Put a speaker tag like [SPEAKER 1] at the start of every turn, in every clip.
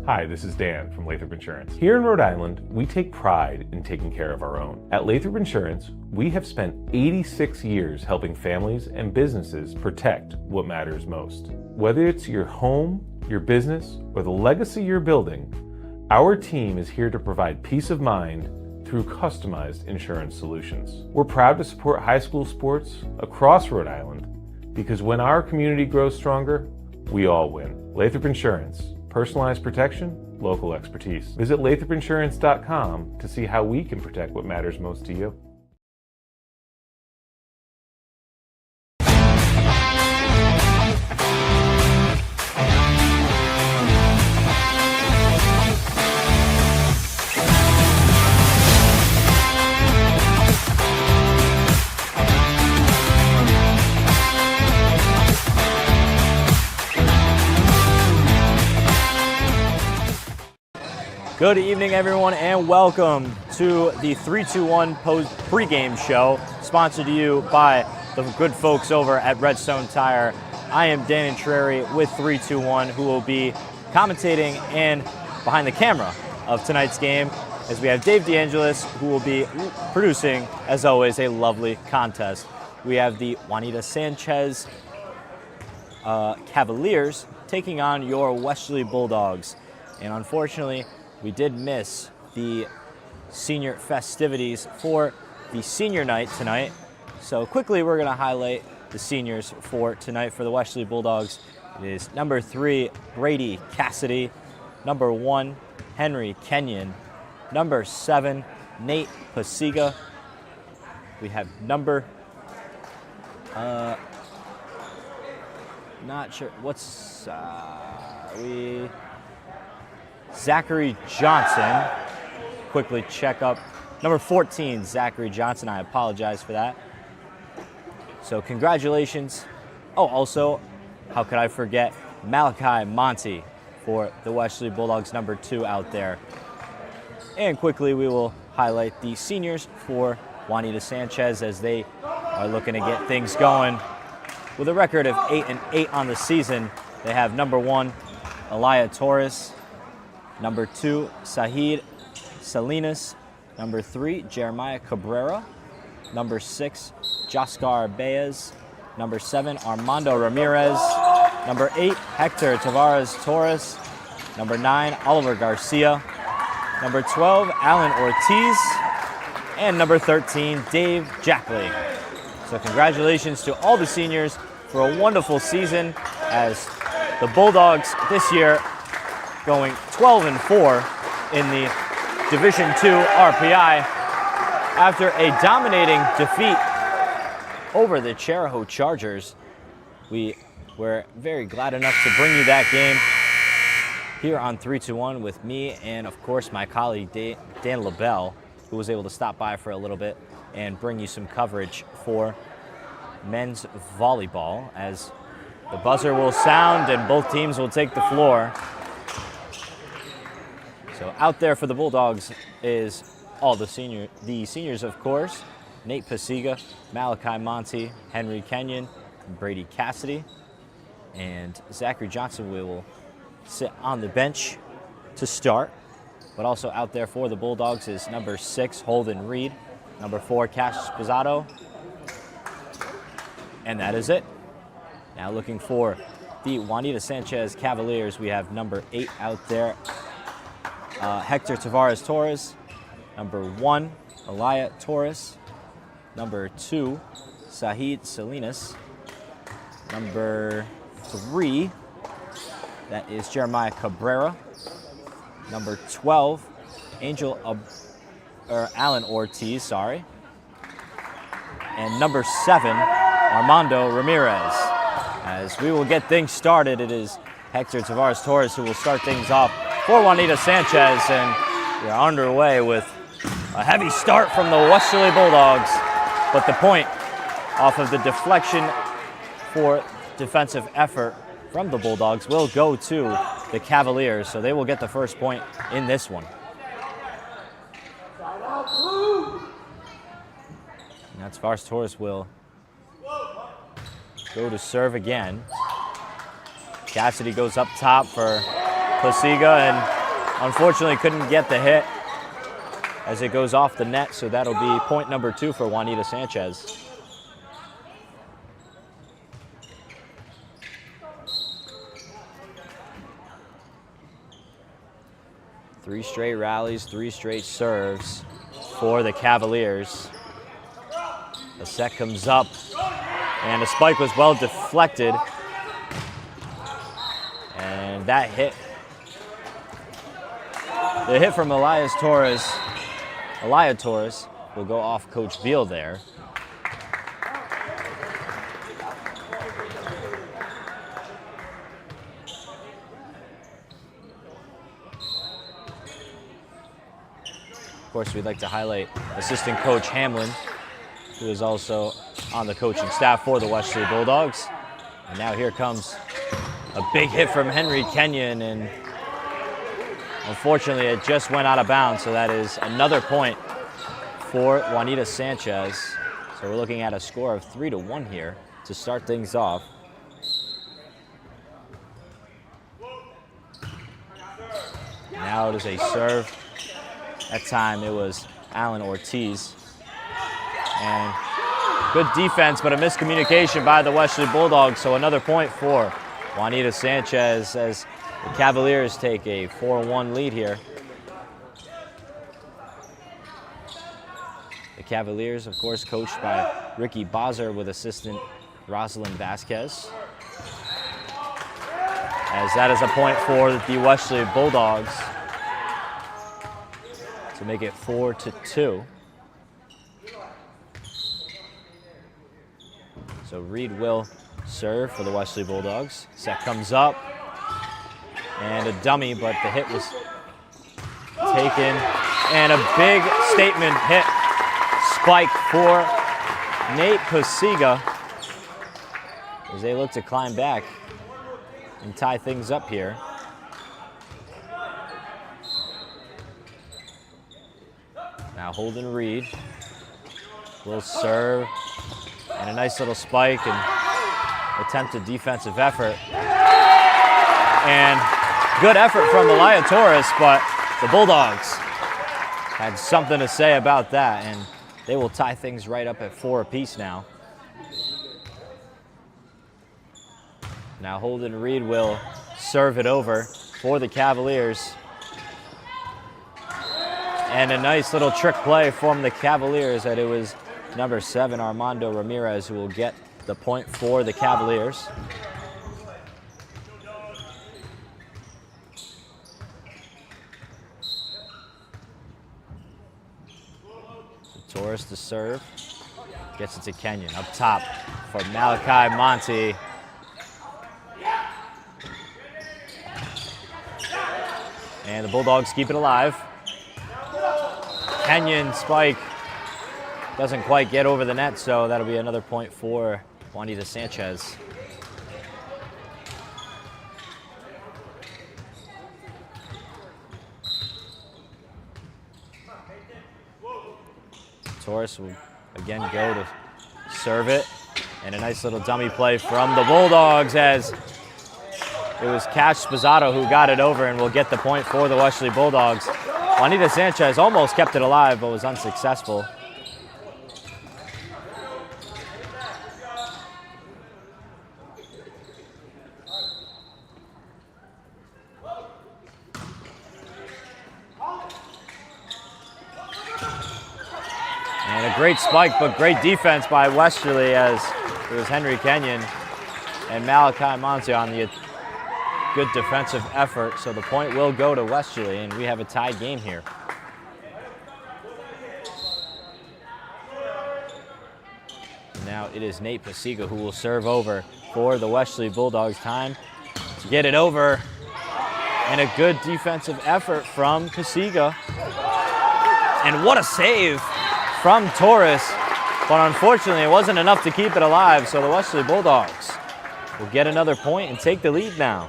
[SPEAKER 1] Hi, this is Dan from Lathrop Insurance. Here in Rhode Island, we take pride in taking care of our own. At Lathrop Insurance, we have spent 86 years helping families and businesses protect what matters most. Whether it's your home, your business, or the legacy you're building, our team is here to provide peace of mind through customized insurance solutions. We're proud to support high school sports across Rhode Island because when our community grows stronger, we all win. Lathrop Insurance. Personalized protection, local expertise. Visit lathropinsurance.com to see how we can protect what matters most to you.
[SPEAKER 2] Good evening, everyone, and welcome to the 3-2-1 pregame show, sponsored to you by the good folks over at Redstone Tire. I am Dan Intreri with 3-2-1, who will be commentating and behind the camera of tonight's game, as we have Dave DeAngelis, who will be producing, as always, a lovely contest. We have the Juanita Sanchez Cavaliers taking on your Westerly Bulldogs, and unfortunately, we did miss the senior festivities for the senior night tonight. So quickly, we're going to highlight the seniors for tonight for the Westerly Bulldogs. It is number 3, Brady Cassidy. Number 1, Henry Kenyon. Number 7, Nate Pasiga. We have number, not sure, Zachary Johnson. Quickly check up. Number 14, Zachary Johnson. I apologize for that. So congratulations. Oh, also, how could I forget Malachi Monty for the Westerly Bulldogs, number 2 out there. And quickly, we will highlight the seniors for Juanita Sanchez as they are looking to get things going. With a record of 8-8 on the season, they have number 1, Elia Torres. Number 2, Sahid Salinas. Number 3, Jeremiah Cabrera. Number 6, Jaskar Baez. Number 7, Armando Ramirez. Number 8, Hector Tavares Torres. Number 9, Oliver Garcia. Number 12, Alan Ortiz. And number 13, Dave Jackley. So congratulations to all the seniors for a wonderful season, as the Bulldogs this year going 12-4 in the Division II RPI after a dominating defeat over the Chariho Chargers. We were very glad enough to bring you that game here on 3-2-1 with me and, of course, my colleague Dan LaBelle, who was able to stop by for a little bit and bring you some coverage for men's volleyball, as the buzzer will sound and both teams will take the floor. So out there for the Bulldogs is all the seniors, of course. Nate Pasiga, Malachi Monty, Henry Kenyon, Brady Cassidy, and Zachary Johnson will sit on the bench to start. But also out there for the Bulldogs is number 6, Holden Reed, number 4, Cash Spizzato, and that is it. Now looking for the Juanita Sanchez Cavaliers, we have number 8 out there, Hector Tavares Torres. Number 1, Elia Torres. Number 2, Sahid Salinas. Number 3, that is Jeremiah Cabrera. Number 12, Alan Ortiz, sorry. And number 7, Armando Ramirez. As we will get things started, it is Hector Tavares Torres who will start things off for Juanita Sanchez, and we're underway with a heavy start from the Westerly Bulldogs, but the point off of the deflection for defensive effort from the Bulldogs will go to the Cavaliers, so they will get the first point in this one. And that's Tavares Torres will go to serve again. Cassidy goes up top for Pasiga, and Unfortunately, couldn't get the hit as it goes off the net, so that'll be point number 2 for Juanita Sanchez. Three straight rallies, 3 straight serves for the Cavaliers. The set comes up, and the spike was well deflected. And that hit, the hit from Elia Torres will go off Coach Beal there. Of course, we'd like to highlight assistant coach Hamlin, who is also on the coaching staff for the Westerly Bulldogs. And now here comes a big hit from Henry Kenyon, and unfortunately it just went out of bounds, so that is another point for Juanita Sanchez. So we're looking at a score of 3-1 here to start things off. Now it is a serve. That time it was Alan Ortiz. And good defense, but a miscommunication by the Westerly Bulldogs, so another point for Juanita Sanchez as the Cavaliers take a 4-1 lead here. The Cavaliers, of course, coached by Ricky Bozzer with assistant Rosalind Vasquez. As that is a point for the Westerly Bulldogs to make it 4-2. So Reed will serve for the Westerly Bulldogs. Set comes up, and a dummy, but the hit was taken. And a big statement hit, spike for Nate Pasiga as they look to climb back and tie things up here. Now Holden Reed will serve, and a nice little spike and attempted defensive effort. And good effort from Elia Torres, but the Bulldogs had something to say about that, and they will tie things right up at 4 apiece now. Now Holden Reed will serve it over for the Cavaliers. And a nice little trick play from the Cavaliers, that it was number 7, Armando Ramirez, who will get the point for the Cavaliers. So Torres to serve, gets it to Kenyon. Up top for Malachi Monty. And the Bulldogs keep it alive. Kenyon spike doesn't quite get over the net, so that'll be another point for Juanita Sanchez. Torres will again go to serve it, and a nice little dummy play from the Bulldogs as it was Cash Spizzato who got it over and will get the point for the Westerly Bulldogs. Juanita Sanchez almost kept it alive but was unsuccessful. And a great spike, but great defense by Westerly, as it was Henry Kenyon and Malachi Monte on the good defensive effort. So the point will go to Westerly, and we have a tied game here. Now it is Nate Pasiga who will serve over for the Westerly Bulldogs. Time to get it over, and a good defensive effort from Pasiga. And what a save from Torres, but unfortunately it wasn't enough to keep it alive, so the Westerly Bulldogs will get another point and take the lead now.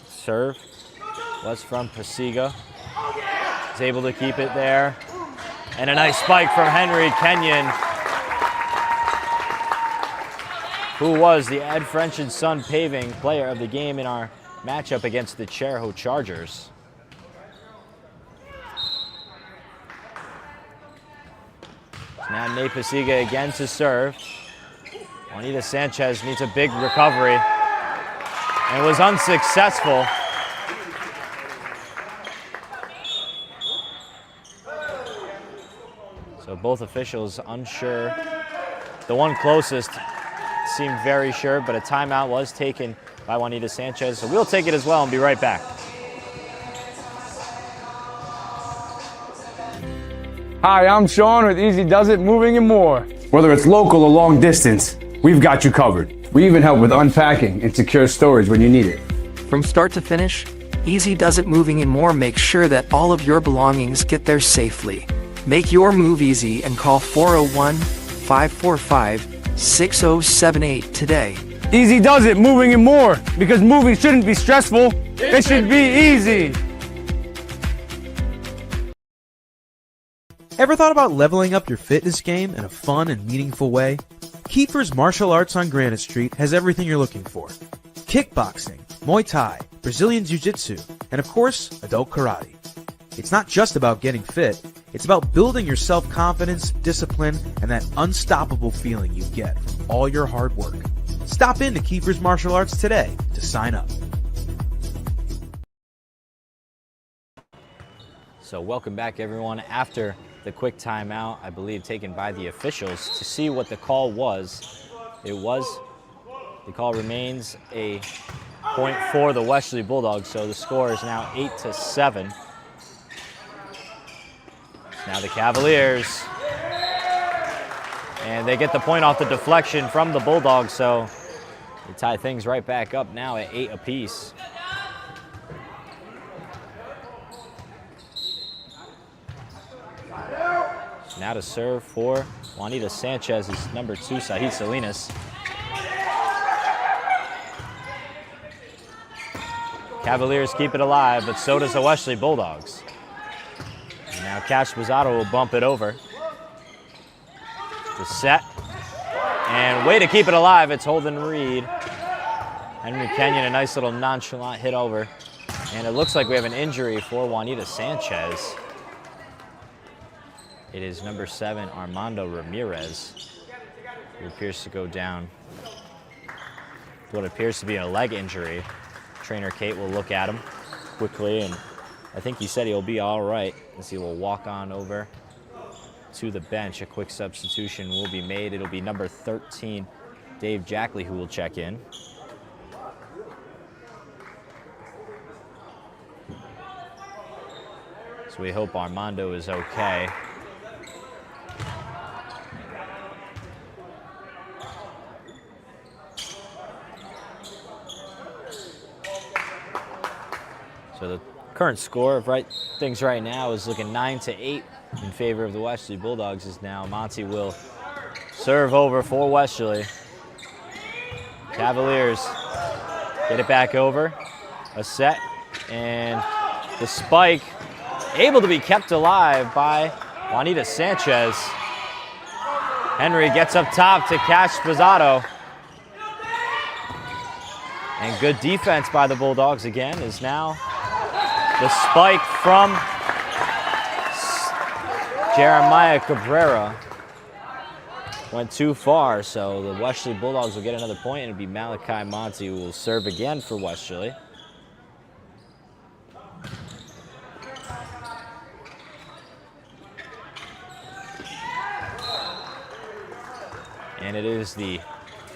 [SPEAKER 2] Serve was from Pasiga. He's able to keep it there. And a nice spike from Henry Kenyon, who was the Ed French and Son Paving Player of the Game in our matchup against the Chariho Chargers. So now Nate Pasiga again to serve. Juanita Sanchez needs a big recovery and was unsuccessful. So both officials unsure. The one closest seemed very sure, but a timeout was taken by Juanita Sanchez. So we'll take it as well and be right back.
[SPEAKER 3] Hi, I'm Sean with Easy Does It Moving and More. Whether it's local or long distance, we've got you covered. We even help with unpacking and secure storage when you need it.
[SPEAKER 4] From start to finish, Easy Does It Moving and More makes sure that all of your belongings get there safely. Make your move easy and call 401-545-6078 today.
[SPEAKER 3] Easy Does It Moving and More, because moving shouldn't be stressful. It should be easy.
[SPEAKER 5] Ever thought about leveling up your fitness game in a fun and meaningful way? Kiefer's Martial Arts on Granite Street has everything you're looking for. Kickboxing, Muay Thai, Brazilian Jiu-Jitsu, and of course, adult karate. It's not just about getting fit, it's about building your self-confidence, discipline, and that unstoppable feeling you get from all your hard work. Stop in to Kiefer's Martial Arts today to sign up.
[SPEAKER 2] So welcome back, everyone. After the quick timeout, I believe taken by the officials, to see what the call was. The call remains a point for the Westerly Bulldogs, so the score is now 8-7. Now the Cavaliers, and they get the point off the deflection from the Bulldogs, so they tie things right back up now at 8 apiece. So now to serve for Juanita Sanchez is number 2, Sahid Salinas. Cavaliers keep it alive, but so does the Westerly Bulldogs. Now Cash Bizzato will bump it over. The set. And way to keep it alive, it's Holden Reed. Henry Kenyon, a nice little nonchalant hit over. And it looks like we have an injury for Juanita Sanchez. It is number 7, Armando Ramirez, who appears to go down with what appears to be a leg injury. Trainer Kate will look at him quickly, and I think he said he'll be all right as he will walk on over to the bench. A quick substitution will be made. It'll be number 13, Dave Jackley, who will check in. So we hope Armando is okay. So the current score of things right now is looking 9-8 in favor of the Westerly Bulldogs. Is now Monty will serve over for Westerly. Cavaliers get it back over. A set, and the spike able to be kept alive by Juanita Sanchez. Henry gets up top to Cash Bizzato. And good defense by the Bulldogs again is now the spike from Jeremiah Cabrera went too far, so the Westerly Bulldogs will get another point, and it'll be Malachi Monty who will serve again for Westerly. And it is the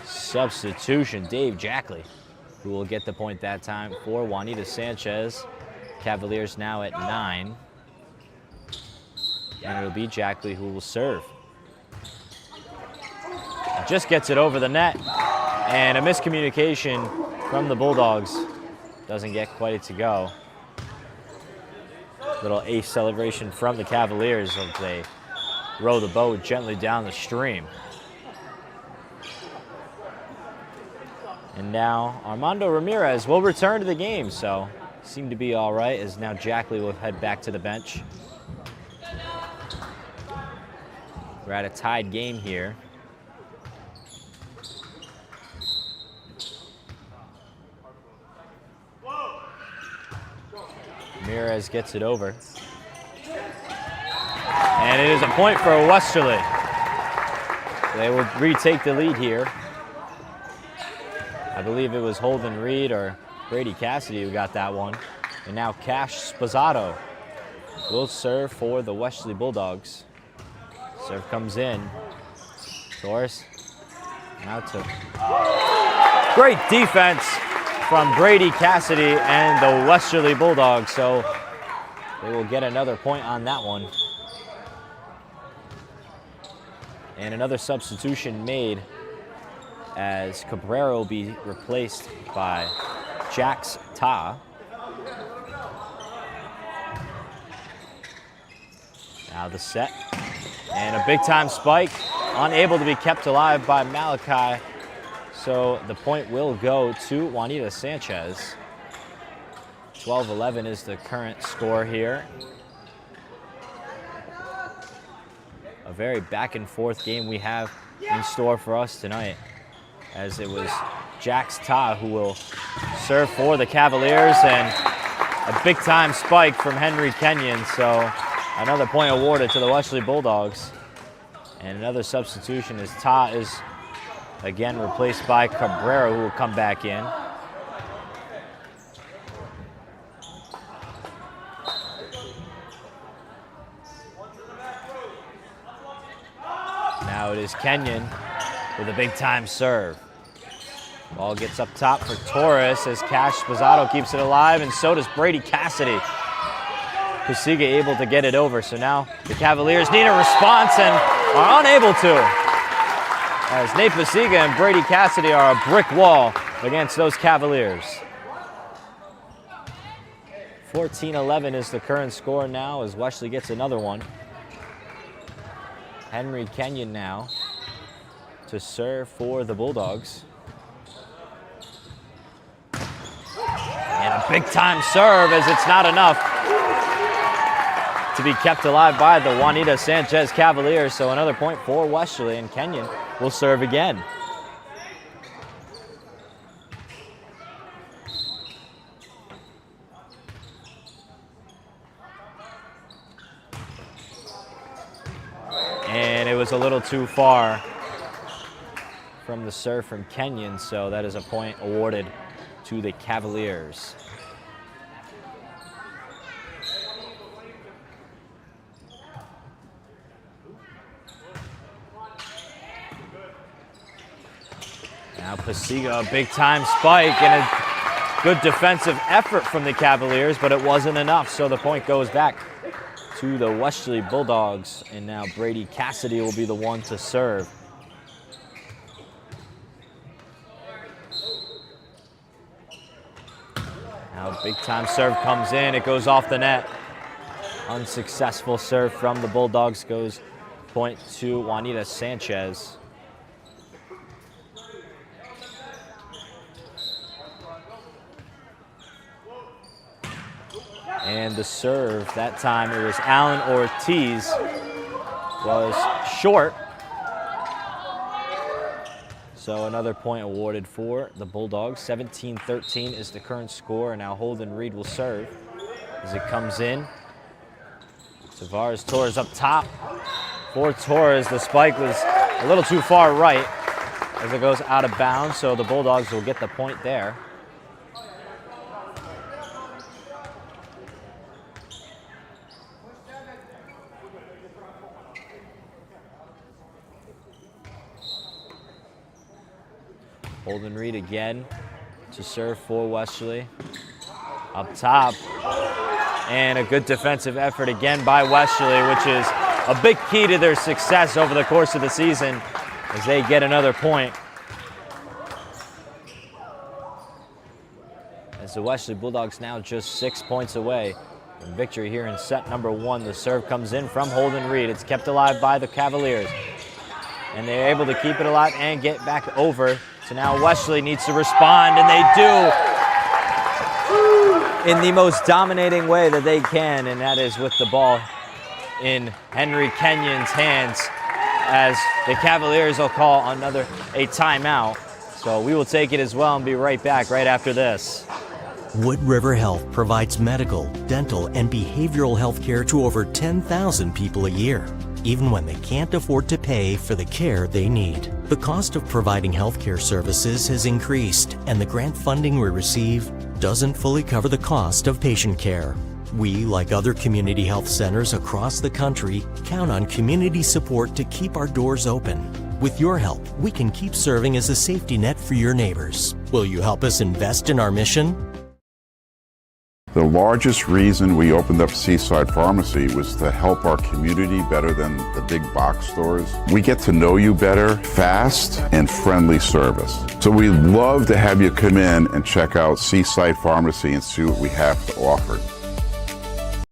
[SPEAKER 2] substitution, Dave Jackley, who will get the point that time for Juanita Sanchez. Cavaliers now at 9. And it'll be Jackley who will serve. Just gets it over the net. And a miscommunication from the Bulldogs. Doesn't get quite it to go. Little ace celebration from the Cavaliers as they row the boat gently down the stream. And now Armando Ramirez will return to the game, so seemed to be all right, as now Jackley will head back to the bench. We're at a tied game here. Ramirez gets it over. And it is a point for Westerly. They will retake the lead here. I believe it was Holden Reed or Brady Cassidy who got that one. And now Cash Sposato will serve for the Westerly Bulldogs. Serve comes in. Torres now to great defense from Brady Cassidy and the Westerly Bulldogs. So they will get another point on that one. And another substitution made as Cabrera will be replaced by Jax Ta. Now the set. And a big time spike. Unable to be kept alive by Malachi. So the point will go to Juanita Sanchez. 12-11 is the current score here. A very back and forth game we have in store for us tonight, as it was Jax Ta who will serve for the Cavaliers, and a big time spike from Henry Kenyon. So another point awarded to the Westerly Bulldogs. And another substitution as Ta is again replaced by Cabrera, who will come back in. Now it is Kenyon with a big time serve. Ball gets up top for Torres as Cash Sposato keeps it alive, and so does Brady Cassidy. Pasiga able to get it over, so now the Cavaliers need a response and are unable to, as Nate Pasiga and Brady Cassidy are a brick wall against those Cavaliers. 14-11 is the current score now as Westerly gets another one. Henry Kenyon now to serve for the Bulldogs. And a big time serve, as it's not enough to be kept alive by the Juanita Sanchez Cavaliers. So another point for Westerly, and Kenyon will serve again. And it was a little too far from the serve from Kenyon, so that is a point awarded to the Cavaliers. Now Pasiga, a big time spike and a good defensive effort from the Cavaliers, but it wasn't enough, so the point goes back to the Westerly Bulldogs, and now Brady Cassidy will be the one to serve. Now big time serve comes in, it goes off the net. Unsuccessful serve from the Bulldogs, goes point to Juanita Sanchez. And the serve, that time it was Alan Ortiz, was short. So another point awarded for the Bulldogs. 17-13 is the current score, and now Holden Reed will serve as it comes in. Tavares Torres up top. For Torres, the spike was a little too far right as it goes out of bounds, so the Bulldogs will get the point there. Holden Reed again to serve for Westerly. Up top. And a good defensive effort again by Westerly, which is a big key to their success over the course of the season as they get another point. As the Westerly Bulldogs now just 6 points away from victory here in set number one. The serve comes in from Holden Reed. It's kept alive by the Cavaliers. And they're able to keep it alive and get back over. So now Westerly needs to respond, and they do in the most dominating way that they can, and that is with the ball in Henry Kenyon's hands. as the Cavaliers will call a timeout. So we will take it as well and be right back right after this.
[SPEAKER 6] Wood River Health provides medical, dental, and behavioral health care to over 10,000 people a year, even when they can't afford to pay for the care they need. The cost of providing healthcare services has increased, and the grant funding we receive doesn't fully cover the cost of patient care. We, like other community health centers across the country, count on community support to keep our doors open. With your help, we can keep serving as a safety net for your neighbors. Will you help us invest in our mission?
[SPEAKER 7] The largest reason we opened up Seaside Pharmacy was to help our community better than the big box stores. We get to know you better, fast and friendly service. So we'd love to have you come in and check out Seaside Pharmacy and see what we have to offer.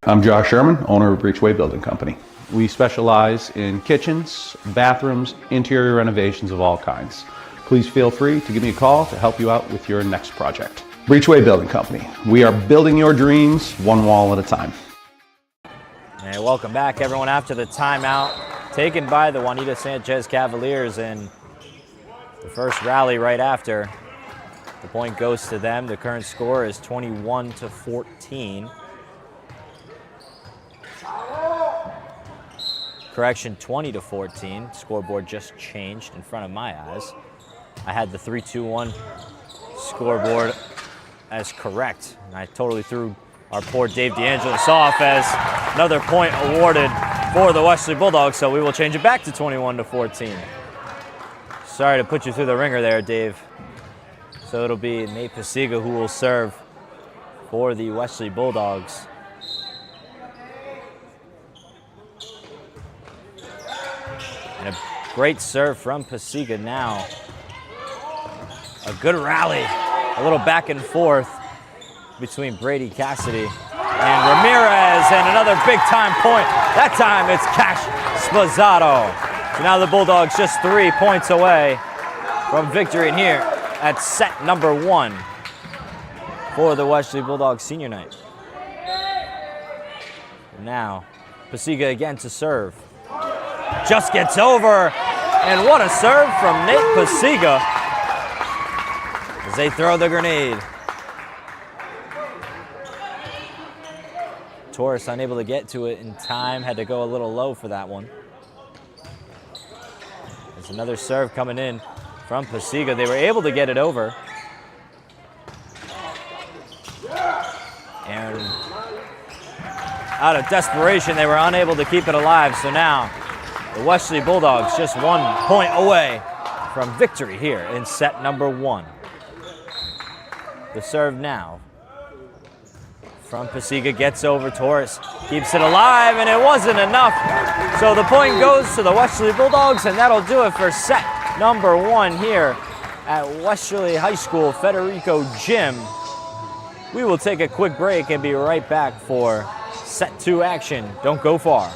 [SPEAKER 8] I'm Josh Sherman, owner of Breachway Building Company. We specialize in kitchens, bathrooms, interior renovations of all kinds. Please feel free to give me a call to help you out with your next project. Breachway Building Company. We are building your dreams one wall at a time.
[SPEAKER 2] And welcome back, everyone, after the timeout taken by the Juanita Sanchez Cavaliers in the first rally right after. The point goes to them. The current score is 21-14. Correction, 20-14. Scoreboard just changed in front of my eyes. I had the 3-2-1 scoreboard as correct, and I totally threw our poor Dave DeAngelis off as another point awarded for the Westerly Bulldogs, so we will change it back to 21-14. Sorry to put you through the ringer there, Dave. So it'll be Nate Pasiga who will serve for the Westerly Bulldogs. And a great serve from Pasiga now. A good rally, a little back and forth between Brady Cassidy and Ramirez, and another big time point. That time it's Cash Spazzato. So now the Bulldogs just 3 points away from victory in here at set number 1 for the Westerly Bulldogs senior night. Now, Pasiga again to serve. Just gets over, and what a serve from Nate Pasiga as they throw the grenade. Torres unable to get to it in time, had to go a little low for that one. There's another serve coming in from Pasiga. They were able to get it over. And out of desperation, they were unable to keep it alive. So now the Westerly Bulldogs just 1 point away from victory here in set number 1. The serve now from Pasiga, gets over. Torres keeps it alive, and it wasn't enough. So the point goes to the Westerly Bulldogs, and that'll do it for set number 1 here at Westerly High School Federico Gym. We will take a quick break and be right back for set 2 action. Don't go far.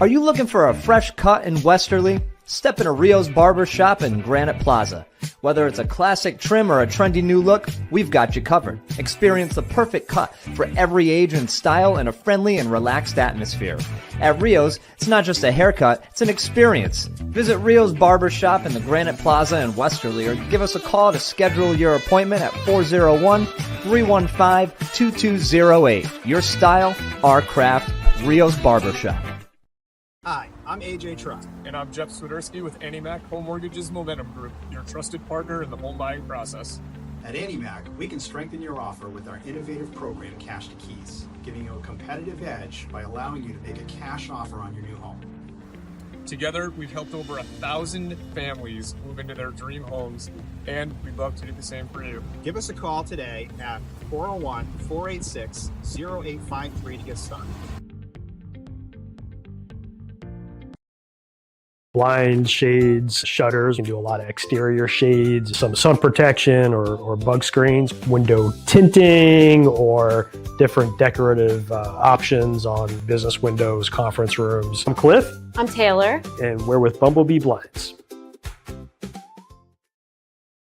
[SPEAKER 9] Are you looking for a fresh cut in Westerly? Step into Rio's Barber Shop in Granite Plaza. Whether it's a classic trim or a trendy new look, we've got you covered. Experience the perfect cut for every age and style in a friendly and relaxed atmosphere. At Rio's, it's not just a haircut, it's an experience. Visit Rio's Barber Shop in the Granite Plaza in Westerly, or give us a call to schedule your appointment at 401-315-2208. Your style, our craft, Rio's Barber Shop.
[SPEAKER 10] Hi, I'm AJ Trott.
[SPEAKER 11] And I'm Jeff Swiderski with AnnieMac Home Mortgage's Momentum Group, your trusted partner in the home buying process.
[SPEAKER 10] At AnnieMac, we can strengthen your offer with our innovative program, Cash to Keys, giving you a competitive edge by allowing you to make a cash offer on your new home.
[SPEAKER 11] Together, we've helped over 1,000 families move into their dream homes, and we'd love to do the same for you.
[SPEAKER 10] Give us a call today at 401-486-0853 to get started.
[SPEAKER 12] Blinds, shades, shutters. You can do a lot of exterior shades, some sun protection or bug screens, window tinting, or different decorative options on business windows, conference rooms. I'm Cliff.
[SPEAKER 13] I'm Taylor.
[SPEAKER 12] And we're with Bumblebee Blinds.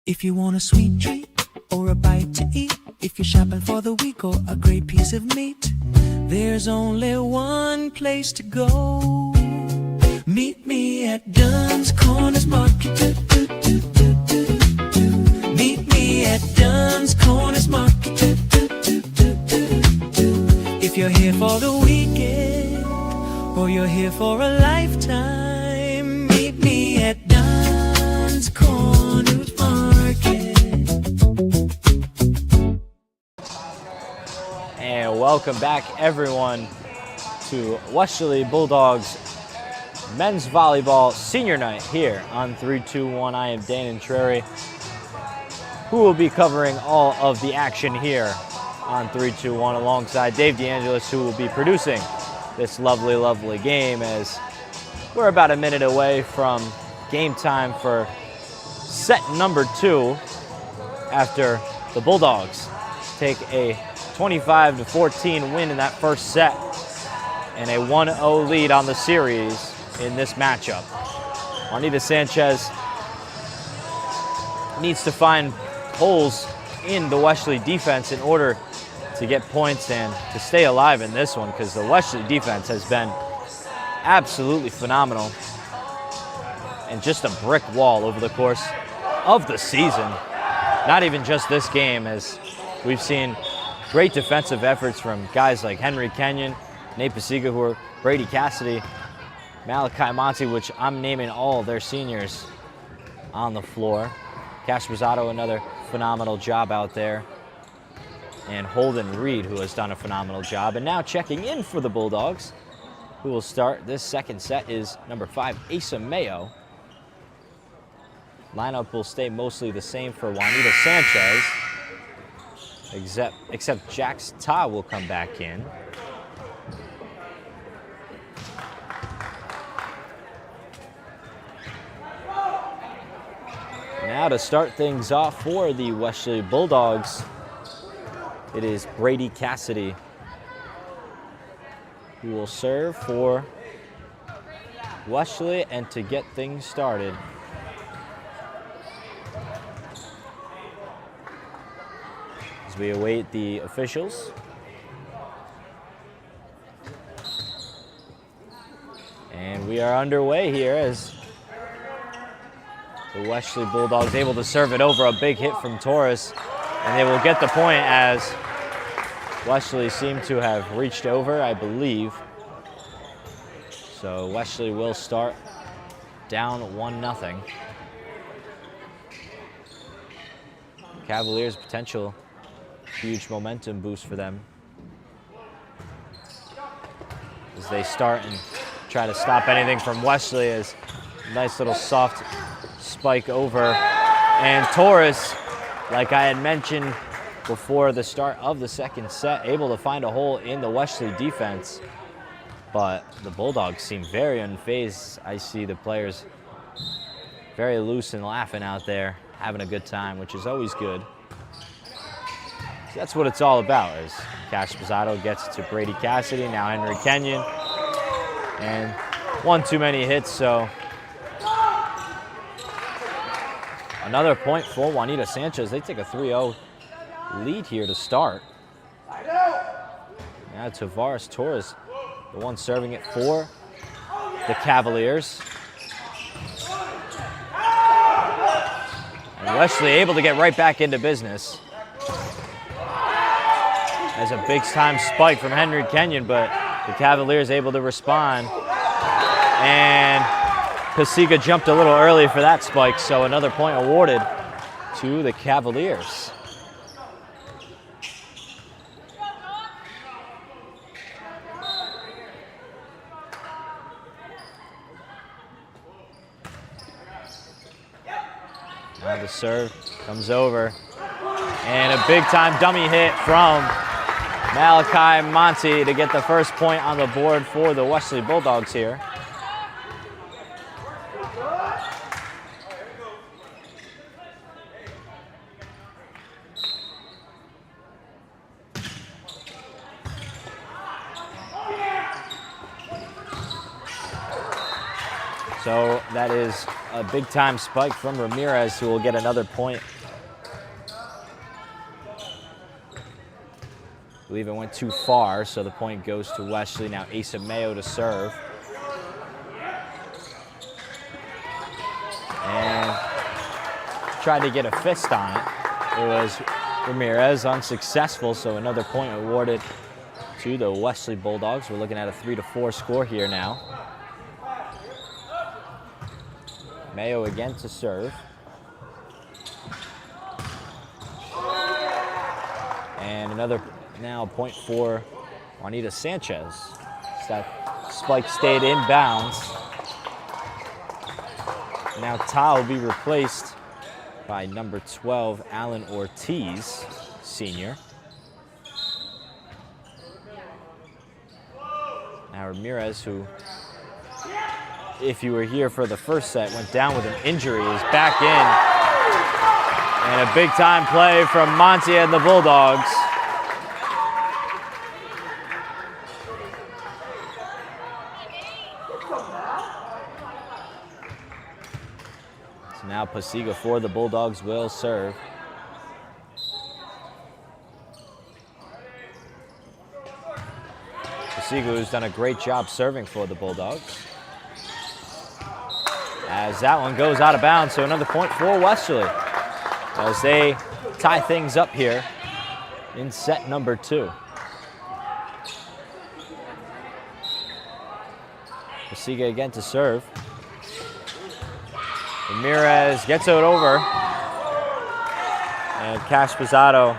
[SPEAKER 14] If you want a sweet treat or a bite to eat, if you're shopping for the week or a great piece of meat, there's only one place to go. Meet me at Dunn's Corners Market. Meet me at Dunn's Corners Market. If you're here for the weekend or you're here for a lifetime, meet me at Dunn's Corners Market.
[SPEAKER 2] And welcome back, everyone, to Westerly Bulldogs men's volleyball senior night here on 321. I am Dan Entreri, who will be covering all of the action here on 321 alongside Dave DeAngelis, who will be producing this lovely, lovely game, as we're about a minute away from game time for set number 2 after the Bulldogs take a 25-14 win in that first set and a 1-0 lead on the series in this matchup. Juanita Sanchez needs to find holes in the Westerly defense in order to get points and to stay alive in this one, because the Westerly defense has been absolutely phenomenal and just a brick wall over the course of the season. Not even just this game, as we've seen great defensive efforts from guys like Henry Kenyon, Nate Pasiga, who are Brady Cassidy, Malachi Monti, which I'm naming all their seniors on the floor. Cash Rosado, another phenomenal job out there. And Holden Reed, who has done a phenomenal job. And now checking in for the Bulldogs, who will start this second set, is number 5, Asa Mayo. Lineup will stay mostly the same for Juanita Sanchez, except Jax Ta will come back in. Now to start things off for the Westerly Bulldogs, it is Brady Cassidy who will serve for Westerly, and to get things started, as we await the officials. And we are underway here as the Westerly Bulldogs able to serve it over. A big hit from Torres, and they will get the point as Westerly seem to have reached over, I believe. So Westerly will start down 1-0. Cavaliers potential huge momentum boost for them as they start and try to stop anything from Westerly. As nice little soft spike over, and Torres, like I had mentioned before the start of the second set, able to find a hole in the Westerly defense, but the Bulldogs seem very unfazed. I see the players very loose and laughing out there, having a good time, which is always good. So that's what it's all about, as Cash Posado gets to Brady Cassidy, now Henry Kenyon, and one too many hits, so another point for Juanita Sanchez. They take a 3-0 lead here to start. Now Tavares Torres, the one serving it for the Cavaliers. And Westerly able to get right back into business. As a big-time spike from Henry Kenyon, but the Cavaliers able to respond. And Pasiga jumped a little early for that spike, so another point awarded to the Cavaliers. Now the serve comes over, and a big-time dummy hit from Malachi Monti to get the first point on the board for the Westerly Bulldogs here. So that is a big-time spike from Ramirez, who will get another point. I believe it went too far, so the point goes to Westerly. Now Asa Mayo to serve. tried to get a fist on it. It was Ramirez, unsuccessful, so another point awarded to the Westerly Bulldogs. We're looking at a 3-4 score here now. Mayo again to serve. And another now point for Juanita Sanchez. That spike stayed inbounds. Now Ta will be replaced by number 12, Alan Ortiz, senior. Now Ramirez, who, if you were here for the first set, went down with an injury, is back in. And a big-time play from Monty and the Bulldogs. So now Pasiga for the Bulldogs will serve. Pasiga, who's done a great job serving for the Bulldogs. As that one goes out of bounds, so another point for Westerly as they tie things up here in set number 2. Pasiga again to serve. Ramirez gets it over. And Cash Pizzato,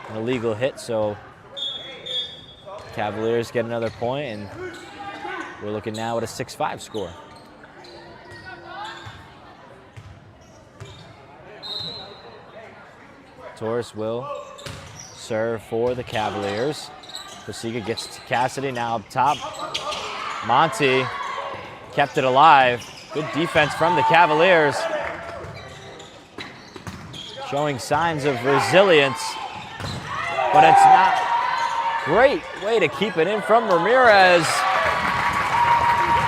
[SPEAKER 2] an illegal hit, so Cavaliers get another point, and we're looking now at a 6-5 score. Torres will serve for the Cavaliers. Pasiga gets to Cassidy, now up top. Monty kept it alive. Good defense from the Cavaliers. Showing signs of resilience, but it's not. Great way to keep it in from Ramirez.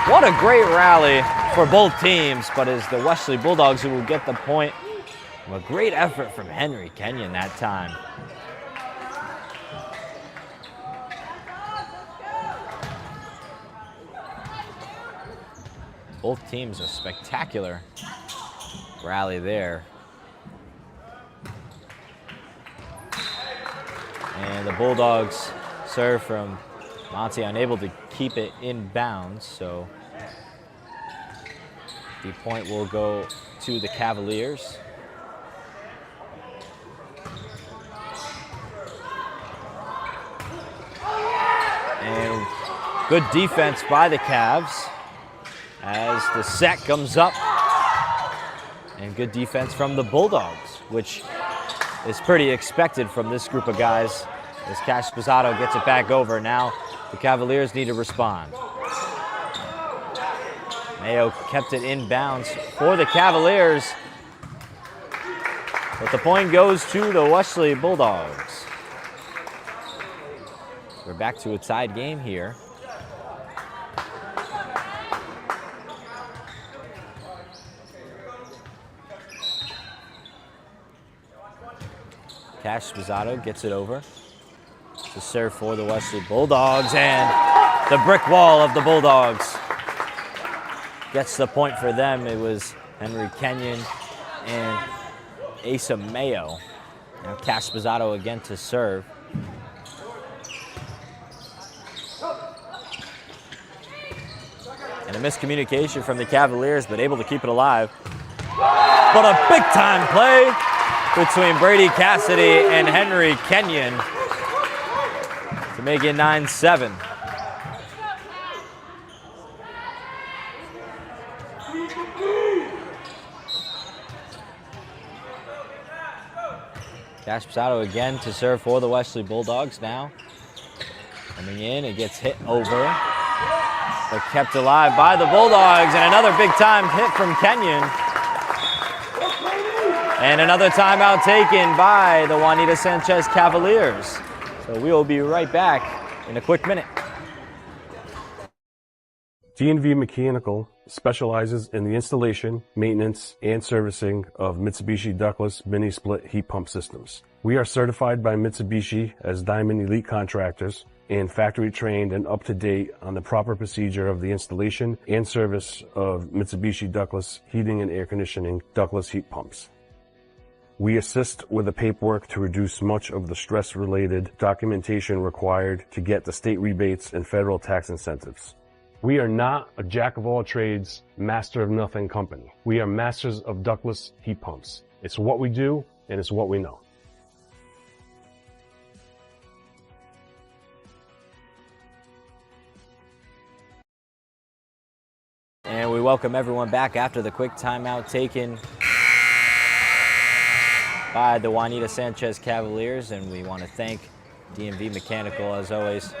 [SPEAKER 2] What a great rally for both teams, but it's the Westerly Bulldogs who will get the point. A great effort from Henry Kenyon that time. Both teams a spectacular rally there. And the Bulldogs serve from Monty, unable to keep it in bounds, so the point will go to the Cavaliers. And good defense by the Cavs as the set comes up. And good defense from the Bulldogs, which is pretty expected from this group of guys as Cash Pizzato gets it back over. Now the Cavaliers need to respond. Mayo kept it in bounds for the Cavaliers, but the point goes to the Westerly Bulldogs. We're back to a tied game here. Cash Pizzato gets it over to serve for the Westerly Bulldogs, and the brick wall of the Bulldogs gets the point for them. It was Henry Kenyon and Asa Mayo. Now Cash Pizzato again to serve. And a miscommunication from the Cavaliers, but able to keep it alive. But a big-time play between Brady Cassidy and Henry Kenyon to make it 9-7. Cash Pizzato again to serve for the Westerly Bulldogs now. Coming in, it gets hit over, but kept alive by the Bulldogs, and another big-time hit from Kenyon. And another timeout taken by the Juanita Sanchez Cavaliers. So we will be right back in a quick minute.
[SPEAKER 13] D&V Mechanical specializes in the installation, maintenance, and servicing of Mitsubishi ductless mini-split heat pump systems. We are certified by Mitsubishi as Diamond Elite Contractors and factory trained and up to date on the proper procedure of the installation and service of Mitsubishi ductless heating and air conditioning ductless heat pumps. We assist with the paperwork to reduce much of the stress-related documentation required to get the state rebates and federal tax incentives. We are not a jack-of-all-trades, master-of-nothing company. We are masters of ductless heat pumps. It's what we do, and it's what we know.
[SPEAKER 2] And we welcome everyone back after the quick timeout taken by the Juanita Sanchez Cavaliers, and we want to thank DMV Mechanical, as always,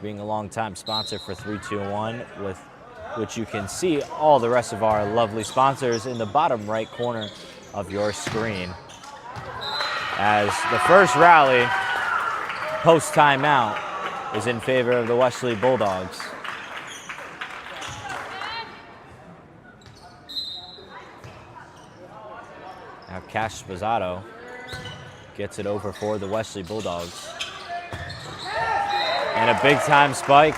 [SPEAKER 2] being a longtime sponsor for 3-2-1, with which you can see all the rest of our lovely sponsors in the bottom right corner of your screen. As the first rally post timeout is in favor of the Westerly Bulldogs. Now Cash Spazzato gets it over for the Westerly Bulldogs. And a big time spike.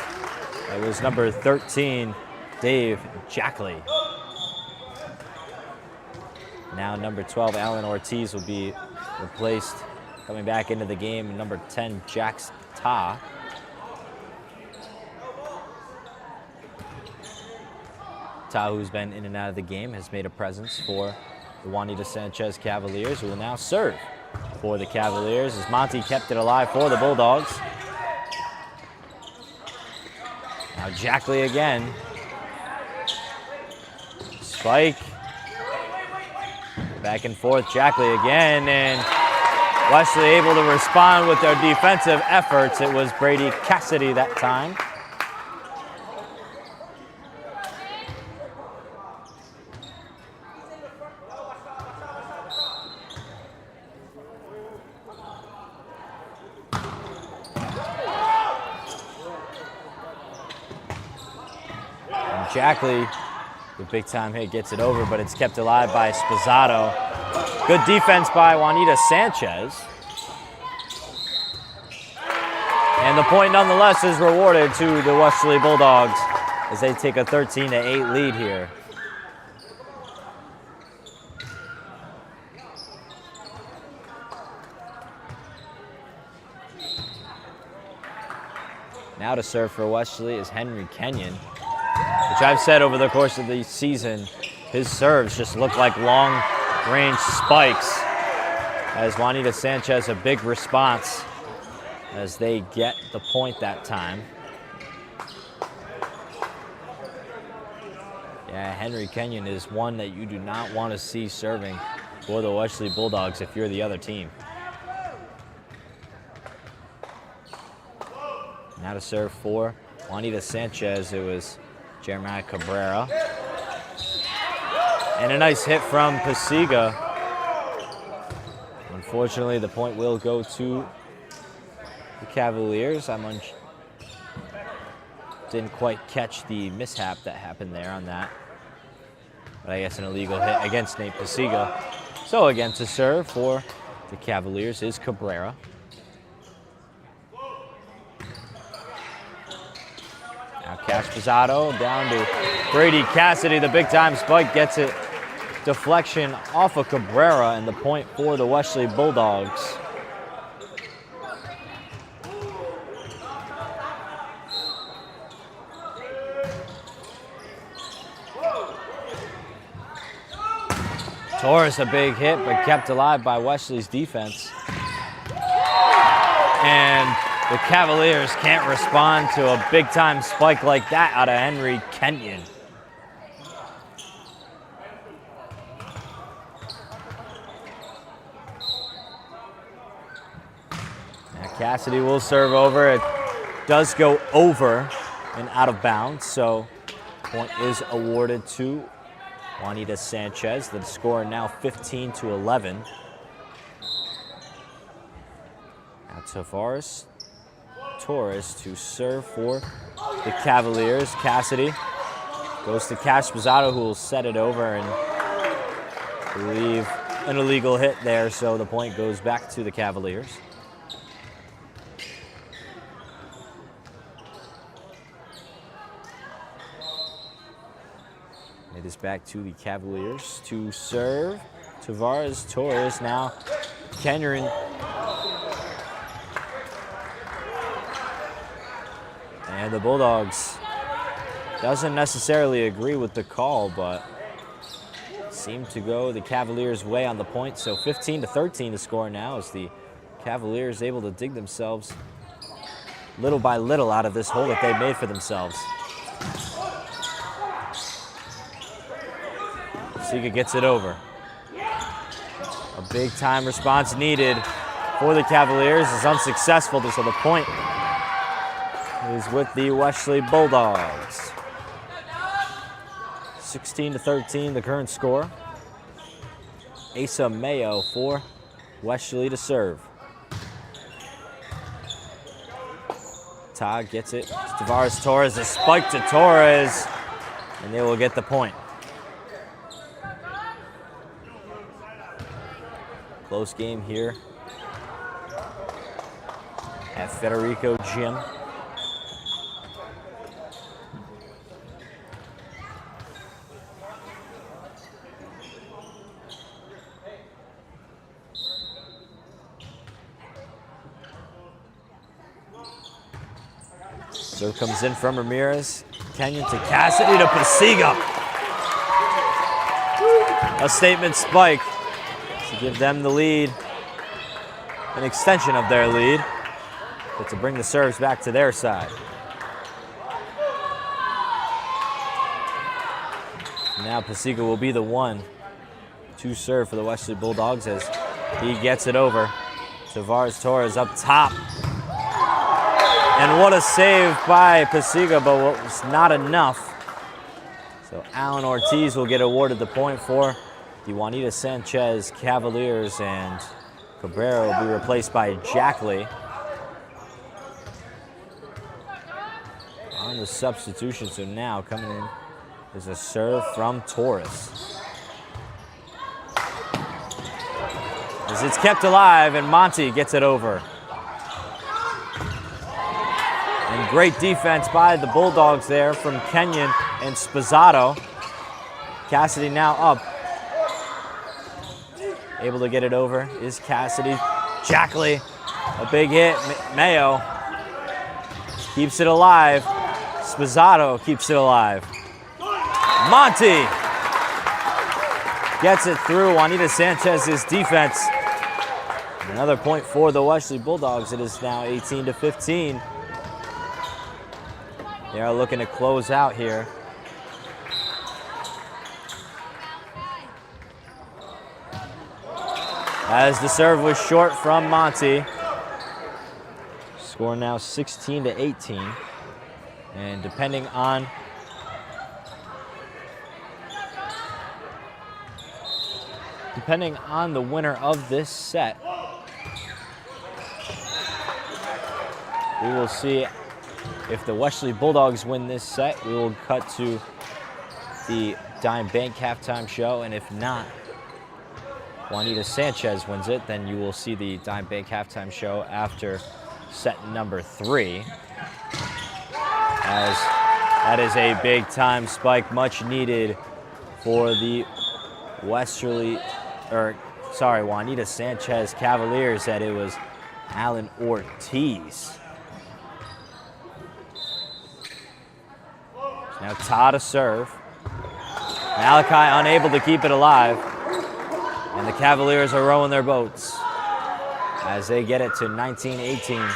[SPEAKER 2] It was number 13, Dave Jackley. Now number 12, Alan Ortiz, will be replaced. Coming back into the game, number 10, Jax Ta. Ta, who's been in and out of the game, has made a presence for the Juanita Sanchez Cavaliers, who will now serve for the Cavaliers as Monty kept it alive for the Bulldogs. Now Jackley again. Spike. Back and forth, Jackley again, and Westerly able to respond with their defensive efforts. It was Brady Cassidy that time. Jackley, the big time hit, gets it over, but it's kept alive by Spazzato. Good defense by Juanita Sanchez. And the point nonetheless is rewarded to the Westerly Bulldogs as they take a 13-8 lead here. Now to serve for Westerly is Henry Kenyon, which I've said over the course of the season, his serves just look like long-range spikes, as Juanita Sanchez a big response as they get the point that time. Yeah, Henry Kenyon is one that you do not want to see serving for the Westerly Bulldogs if you're the other team. Now to serve for Juanita Sanchez, it was Jeremiah Cabrera. And a nice hit from Pasiga. Unfortunately, the point will go to the Cavaliers. Didn't quite catch the mishap that happened there on that. But I guess an illegal hit against Nate Pasiga. So again, to serve for the Cavaliers is Cabrera. Now Cash Spazzato down to Brady Cassidy. The big time spike gets it. Deflection off of Cabrera, and the point for the Westerly Bulldogs. Torres a big hit, but kept alive by Westerly's defense. And the Cavaliers can't respond to a big-time spike like that out of Henry Kenyon. Now Cassidy will serve over. It does go over and out of bounds, so point is awarded to Juanita Sanchez. The score now 15-11. Now Tavares Torres to serve for the Cavaliers. Cassidy goes to Cash Spazzato, who will set it over and leave an illegal hit there, so the point goes back to the Cavaliers. It is back to the Cavaliers to serve. Tavares Torres now. Kenyon. And the Bulldogs doesn't necessarily agree with the call, but seem to go the Cavaliers' way on the point. So 15-13 to score now as the Cavaliers able to dig themselves little by little out of this hole that they made for themselves. Pasiga gets it over. A big time response needed for the Cavaliers is unsuccessful, so the point is with the Westerly Bulldogs. 16-13, the current score. Asa Mayo for Westerly to serve. Todd gets it. Tavares Torres, a spike to Torres, and they will get the point. Close game here at Federico Gym. Serve comes in from Ramirez. Kenyon to Cassidy to Pasiga. A statement spike to give them the lead, an extension of their lead, but to bring the serves back to their side. Now Pasiga will be the one to serve for the Westerly Bulldogs as he gets it over. Tavares Torres up top. And what a save by Pasiga, but what was not enough. So Alan Ortiz will get awarded the point for the Juanita Sanchez Cavaliers, and Cabrera will be replaced by Jackley. On the substitution, so now coming in is a serve from Torres. As it's kept alive, and Monty gets it over. And great defense by the Bulldogs there from Kenyon and Spazzato. Cassidy now up. Able to get it over is Cassidy. Jackley, a big hit. Mayo keeps it alive. Spazzato keeps it alive. Monty gets it through Juanita Sanchez's defense. Another point for the Westerly Bulldogs. It is now 18-15. They are looking to close out here. As the serve was short from Monty. Score now 16-18. And depending on the winner of this set, we will see if the Westerly Bulldogs win this set. We will cut to the Dime Bank halftime show, and if not, Juanita Sanchez wins it, then you will see the Dime Bank halftime show after set number 3. As that is a big time spike, much needed for the Juanita Sanchez Cavaliers, that it was Alan Ortiz. Now Todd to serve. Malachi unable to keep it alive. And the Cavaliers are rowing their boats as they get it to 19-18.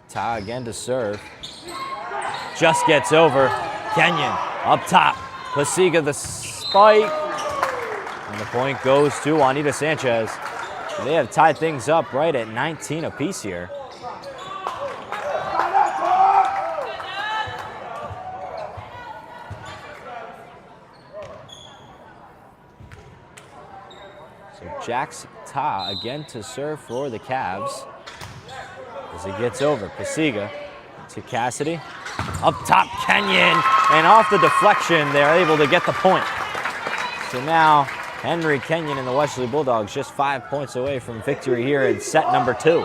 [SPEAKER 2] Ta again to serve. Just gets over. Kenyon up top. Pasiga the spike. And the point goes to Juanita Sanchez. They have tied things up right at 19 apiece here. Jax Ta again to serve for the Cavs as he gets over. Pasiga to Cassidy. Up top, Kenyon. And off the deflection, they're able to get the point. So now, Henry Kenyon and the Westerly Bulldogs just 5 points away from victory here in set number 2.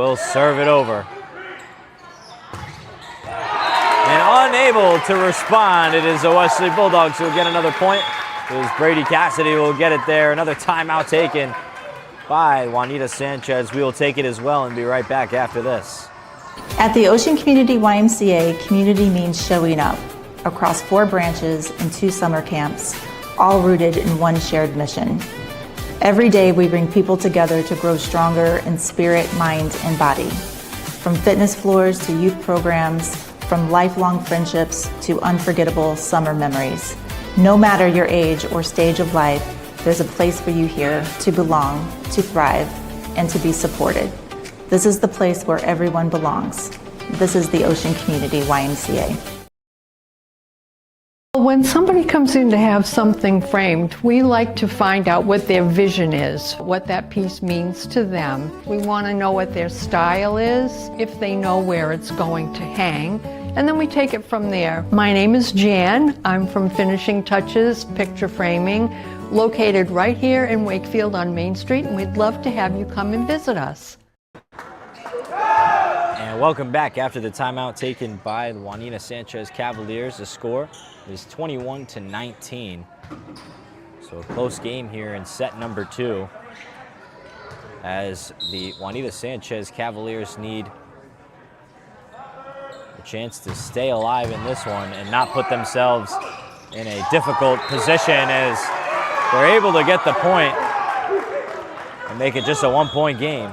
[SPEAKER 2] will serve it over. And unable to respond, it is the Westerly Bulldogs who will get another point. It was Brady Cassidy who will get it there. Another timeout taken by Juanita Sanchez. We will take it as well and be right back after this.
[SPEAKER 15] At the Ocean Community YMCA, community means showing up across 4 branches and 2 summer camps, all rooted in one shared mission. Every day we bring people together to grow stronger in spirit, mind, and body. From fitness floors to youth programs, from lifelong friendships to unforgettable summer memories. No matter your age or stage of life, there's a place for you here to belong, to thrive, and to be supported. This is the place where everyone belongs. This is the Ocean Community YMCA.
[SPEAKER 16] When somebody comes in to have something framed, we like to find out what their vision is, what that piece means to them. We want to know what their style is, if they know where it's going to hang, and then we take it from there. My name is Jan. I'm from Finishing Touches Picture Framing, located right here in Wakefield on Main Street, and we'd love to have you come and visit us.
[SPEAKER 2] And welcome back after the timeout taken by the Juanita Sanchez Cavaliers. The score is 21-19. So a close game here in set number 2 as the Juanita Sanchez Cavaliers need a chance to stay alive in this one and not put themselves in a difficult position as they're able to get the point and make it just a 1-point game.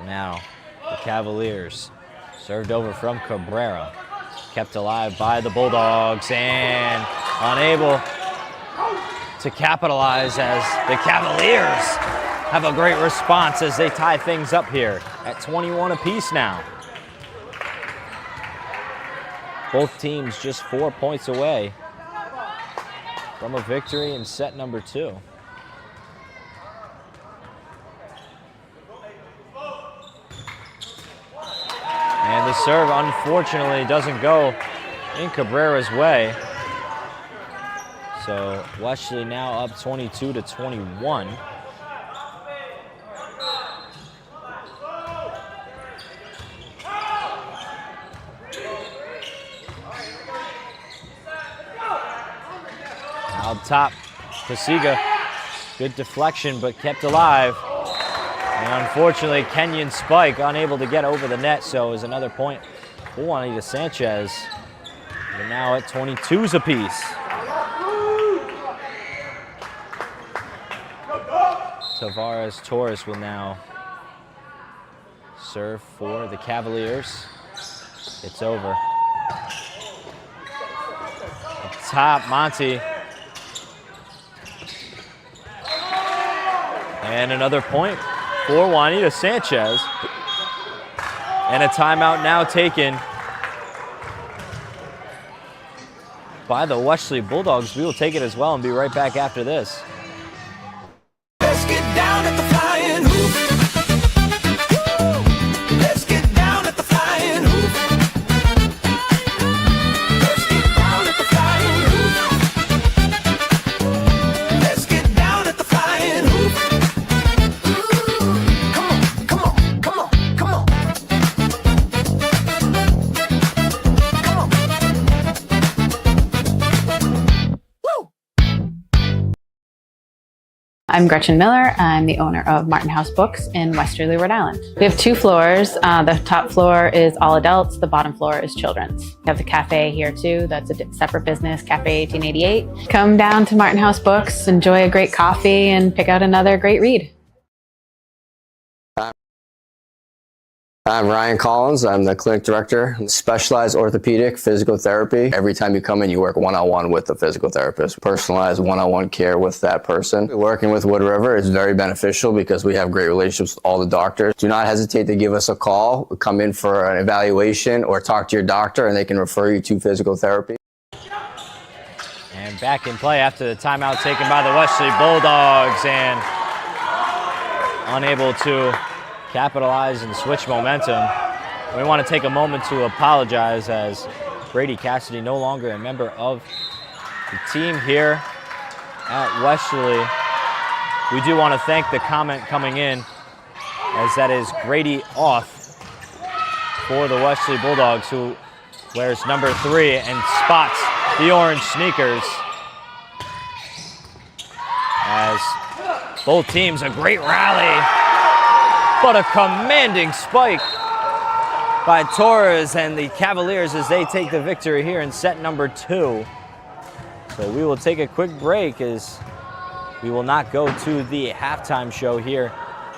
[SPEAKER 2] Now, the Cavaliers served over from Cabrera, kept alive by the Bulldogs and unable to capitalize as the Cavaliers have a great response as they tie things up here at 21 apiece now. Both teams just 4 points away from a victory in set number 2. And the serve, unfortunately, doesn't go in Cabrera's way. So Westerly now up 22-21. Out top, Pasiga, good deflection, but kept alive. And unfortunately, Kenyon Spike unable to get over the net, so is another point for Juanita Sanchez. We're now at 22s apiece. Tavares Torres will now serve for the Cavaliers. It's over. Up top, Monty. And another point for Juanita Sanchez. And a timeout now taken by the Westerly Bulldogs. We will take it as well and be right back after this.
[SPEAKER 14] Let's get down at the flying hoop. Let's get down at the flying hoop. Let's get down at the flying hoop. Let's get down at the flying hoop. Come on, come on, come on, come on.
[SPEAKER 17] I'm Gretchen Miller. I'm the owner of Martin House Books in Westerly, Rhode Island. We have 2 floors. The top floor is all adults. The bottom floor is children's. We have the cafe here too. That's a separate business, Cafe 1888. Come down to Martin House Books, enjoy a great coffee, and pick out another great read.
[SPEAKER 18] I'm Ryan Collins. I'm the clinic director, specialized orthopedic physical therapy. Every time you come in, you work one-on-one with the physical therapist, personalized one-on-one care with that person. Working with Wood River is very beneficial because we have great relationships with all the doctors. Do not hesitate to give us a call, come in for an evaluation, or talk to your doctor, and they can refer you to physical therapy.
[SPEAKER 2] And back in play after the timeout taken by the Westerly Bulldogs and unable to capitalize and switch momentum. We want to take a moment to apologize as Brady Cassidy, no longer a member of the team here at Westerly. We do want to thank the comment coming in, as that is Grady Oth for the Westerly Bulldogs, who wears number 3 and spots the orange sneakers. As both teams, a great rally, but a commanding spike by Torres and the Cavaliers as they take the victory here in set number 2. So we will take a quick break as we will not go to the halftime show here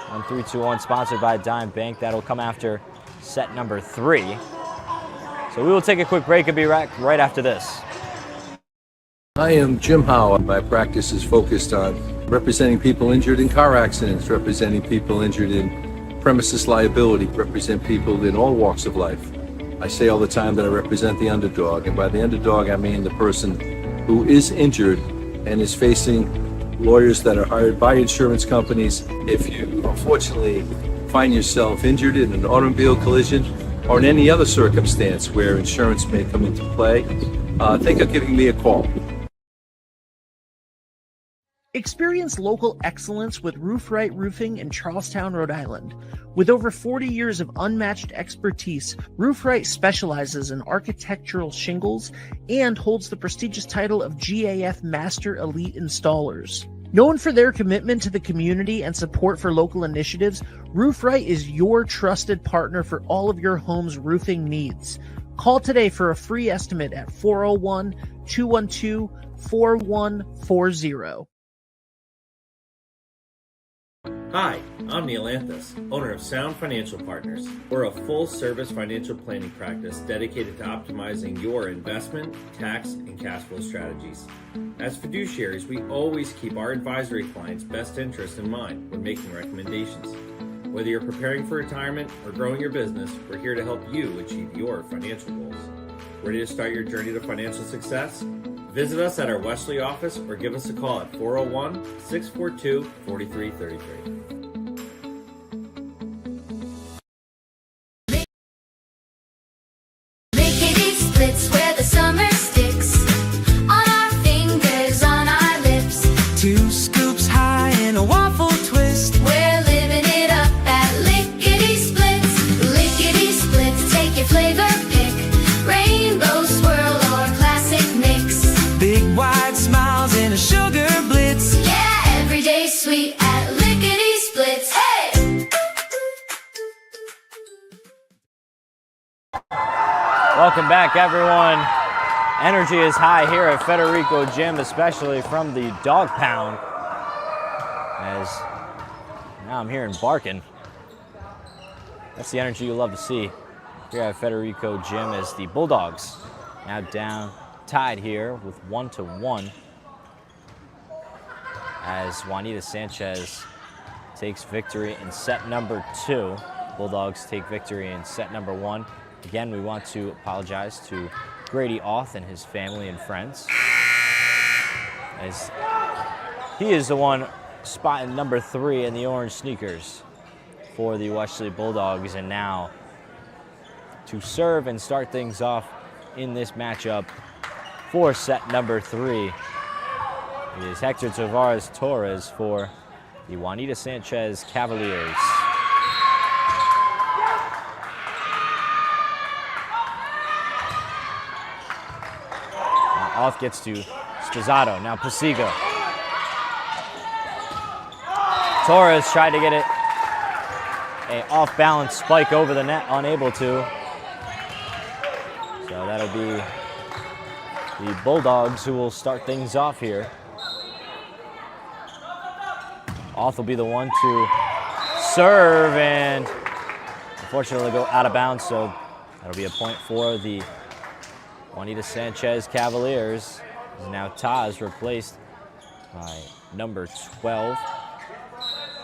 [SPEAKER 2] on 3-2-1, sponsored by Dime Bank. That'll come after set number 3. So we will take a quick break and be right after this.
[SPEAKER 19] I am Jim Howe. My practice is focused on representing people injured in car accidents, representing people injured in premises liability, represent people in all walks of life. I say all the time that I represent the underdog, and by the underdog I mean the person who is injured and is facing lawyers that are hired by insurance companies. If you unfortunately find yourself injured in an automobile collision or in any other circumstance where insurance may come into play, think of giving me a call.
[SPEAKER 20] Experience local excellence with Roof Right Roofing in Charlestown, Rhode Island. With over 40 years of unmatched expertise, Roof Right specializes in architectural shingles and holds the prestigious title of GAF Master Elite Installers. Known for their commitment to the community and support for local initiatives, Roof Right is your trusted partner for all of your home's roofing needs. Call today for a free estimate at 401-212-4140.
[SPEAKER 1] Hi, I'm Neil Anthus, owner of Sound Financial Partners. We're a full-service financial planning practice dedicated to optimizing your investment, tax, and cash flow strategies. As fiduciaries, we always keep our advisory clients' best interests in mind when making recommendations. Whether you're preparing for retirement or growing your business, we're here to help you achieve your financial goals. Ready to start your journey to financial success? Visit us at our Westerly office or give us a call at 401-642-4333.
[SPEAKER 14] Splits where the summer sticks on our fingers, on our lips. 2 scoops high and a waffle twist. We're living it up at Lickety Splits. Lickety Splits, take your flavor pick. Rainbow swirl or classic mix. Big wide smiles and a sugar blitz. Yeah, everyday sweet at Lickety Splits. Hey!
[SPEAKER 2] Welcome back, everyone. Energy is high here at Federico Gym, especially from the Dog Pound. As now I'm hearing barking. That's the energy you love to see here at Federico Gym, as the Bulldogs now down, tied here with 1-1. As Juanita Sanchez takes victory in set number 2. Bulldogs take victory in set number 1. Again, we want to apologize to Grady Oth and his family and friends, as he is the one spotting number 3 in the orange sneakers for the Westerly Bulldogs. And now to serve and start things off in this matchup for set number 3, it is Hector Tavares Torres for the Juanita Sanchez Cavaliers. Off gets to Spizzato, now Pasiga. Torres tried to get it, a off-balance spike over the net, unable to. So that'll be the Bulldogs who will start things off here. Off will be the one to serve, and unfortunately go out of bounds, so that'll be a point for the Juanita Sanchez Cavaliers. Now Taz replaced by number 12,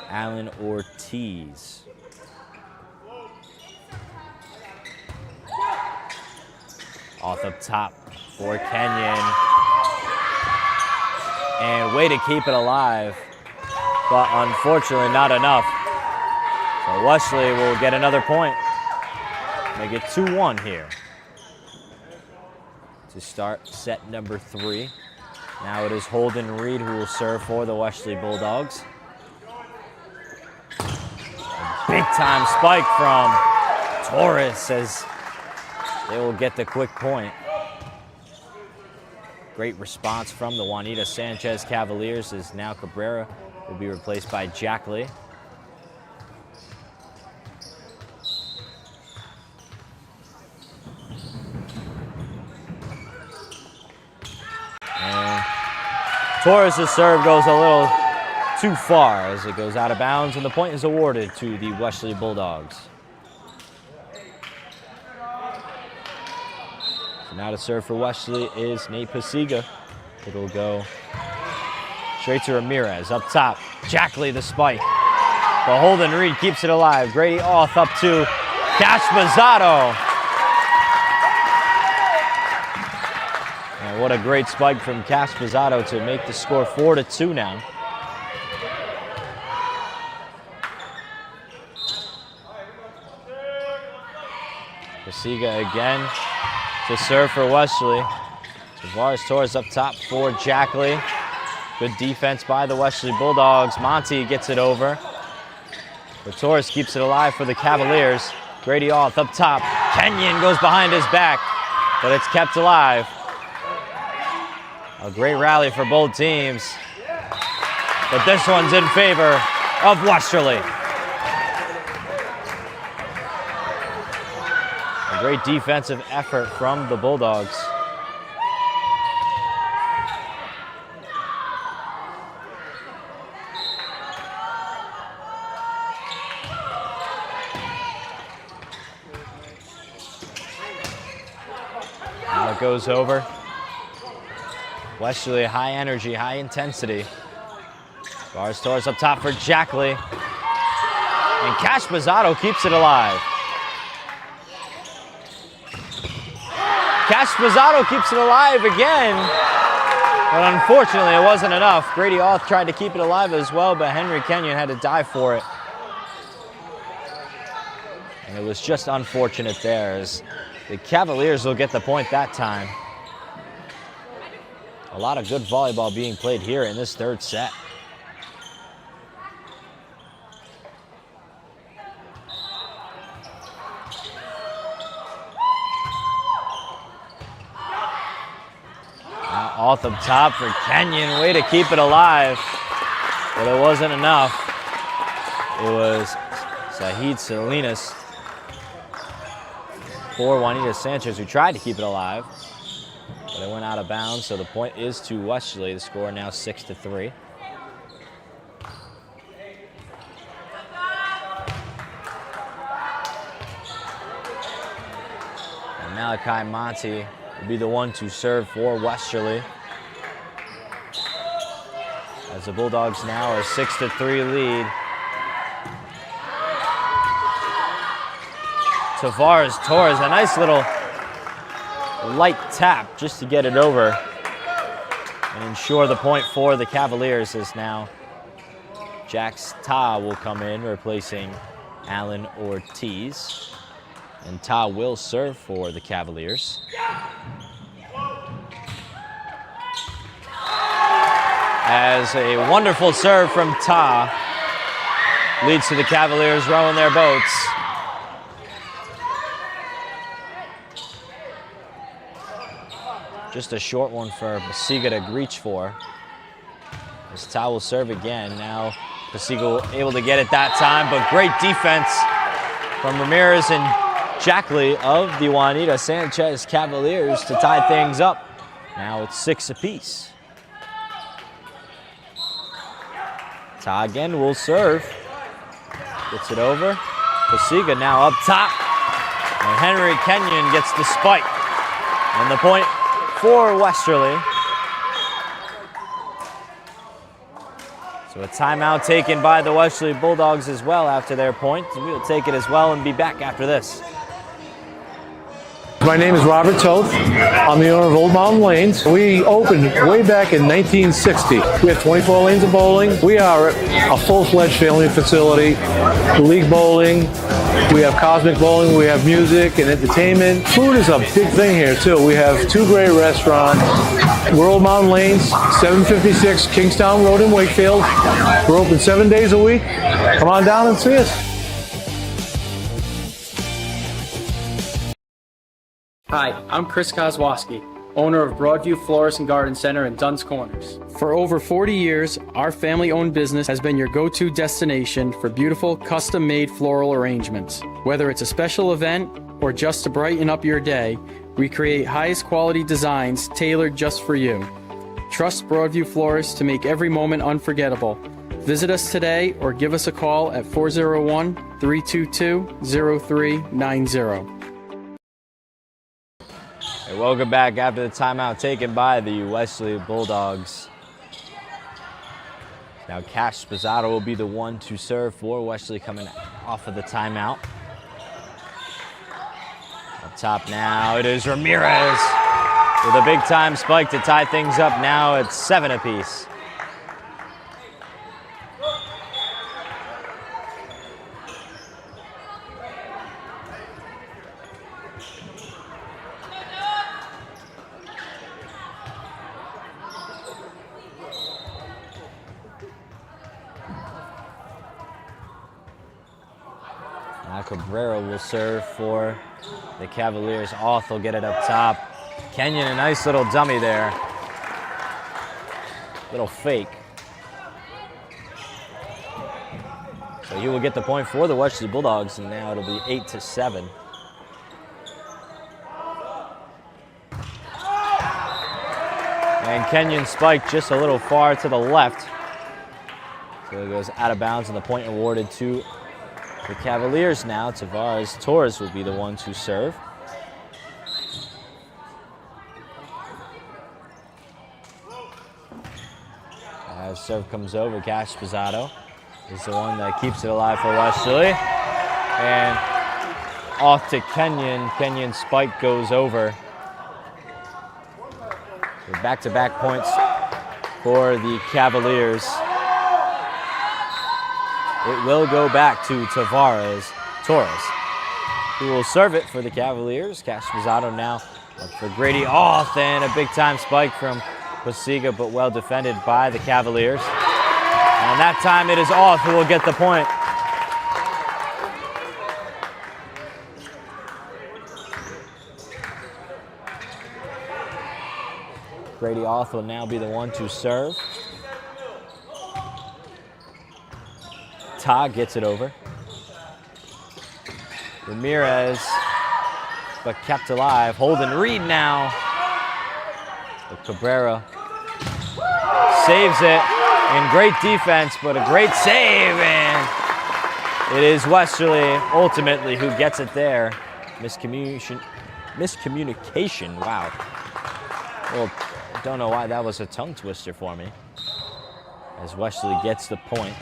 [SPEAKER 2] Alan Ortiz. Off up top for Kenyon. And way to keep it alive, but unfortunately not enough. So Westerly will get another point. Make it 2-1 here to start set number 3. Now it is Holden Reed who will serve for the Westerly Bulldogs. Big time spike from Torres as they will get the quick point. Great response from the Juanita Sanchez Cavaliers as now Cabrera will be replaced by Jackley. And Torres' serve goes a little too far as it goes out of bounds, and the point is awarded to the Westerly Bulldogs. So now to serve for Westerly is Nate Pasiga. It'll go straight to Ramirez up top. Jackley the spike. But Holden Reed keeps it alive. Grady Auth up to Caspazzato. And what a great spike from Caspazzato to make the score 4-2 now. Pasiga again to serve for Westerly. Tavares Torres up top for Jackley. Good defense by the Westerly Bulldogs. Monty gets it over. But Torres keeps it alive for the Cavaliers. Grady Auth up top. Kenyon goes behind his back, but it's kept alive. A great rally for both teams. But this one's in favor of Westerly. A great defensive effort from the Bulldogs. Now it goes over. Westerly, high energy, high intensity. Tavares Torres up top for Jackley. And Caspazzato keeps it alive. Caspazzato keeps it alive again. But unfortunately, it wasn't enough. Grady Auth tried to keep it alive as well, but Henry Kenyon had to dive for it. And it was just unfortunate there as the Cavaliers will get the point that time. A lot of good volleyball being played here in this third set. Now Auth up top for Kenyon. Way to keep it alive, but it wasn't enough. It was Zahid Salinas for Juanita Sanchez who tried to keep it alive. But it went out of bounds, so the point is to Westerly. The score now 6-3. And Malachi Monti will be the one to serve for Westerly. As the Bulldogs now are 6-3 lead. Tavares Torres, a nice little light tap just to get it over and ensure the point for the Cavaliers as now Jax Ta will come in replacing Alan Ortiz, and Ta will serve for the Cavaliers. As a wonderful serve from Ta leads to the Cavaliers rowing their boats. Just a short one for Pasiga to reach for. As Ta will serve again. Now Pasiga able to get it that time, but great defense from Ramirez and Jackley of the Juanita Sanchez Cavaliers to tie things up. Now it's 6 apiece. Ta again will serve. Gets it over. Pasiga now up top. And Henry Kenyon gets the spike. And the point for Westerly. So a timeout taken by the Westerly Bulldogs as well after their point. We will take it as well and be back after this.
[SPEAKER 21] My name is Robert Toth. I'm the owner of Old Mountain Lanes. We opened way back in 1960. We have 24 lanes of bowling. We are a full-fledged family facility. League bowling. We have cosmic bowling. We have music and entertainment. Food is a big thing here too. We have 2 great restaurants. We're Old Mountain Lanes, 756 Kingstown Road in Wakefield. We're open 7 days a week. Come on down and see us.
[SPEAKER 22] Hi, I'm Chris Kozłowski, owner of Broadview Florist and Garden Center in Dunn's Corners. For over 40 years, our family-owned business has been your go-to destination for beautiful, custom-made floral arrangements. Whether it's a special event or just to brighten up your day, we create highest quality designs tailored just for you. Trust Broadview Florists to make every moment unforgettable. Visit us today or give us a call at 401-322-0390.
[SPEAKER 2] Hey, welcome back after the timeout taken by the Westerly Bulldogs. Now Cash Spizzato will be the one to serve for Westerly coming off of the timeout. Up top now, it is Ramirez with a big time spike to tie things up. Now it's 7 apiece. Cabrera will serve for the Cavaliers. Auth will get it up top. Kenyon, a nice little dummy there. Little fake. So he will get the point for the Westerly Bulldogs, and now it'll be 8-7. And Kenyon spiked just a little far to the left. So it goes out of bounds, and the point awarded to the Cavaliers now. Tavares Torres will be the one to serve. As serve comes over, Cash Spizzato is the one that keeps it alive for Westerly. And off to Kenyon. Kenyon's spike goes over. So back-to-back points for the Cavaliers. It will go back to Tavares Torres, who will serve it for the Cavaliers. Cash Spizzato now up for Grady Auth, and a big-time spike from Pasiga, but well defended by the Cavaliers. And that time it is Auth who will get the point. Grady Auth will now be the one to serve. Todd gets it over. Ramirez, but kept alive. Holden Reed now. But Cabrera saves it. And great defense, but a great save. And it is Westerly ultimately who gets it there. Miscommunication. Wow. Well, I don't know why that was a tongue twister for me. As Westerly gets the point.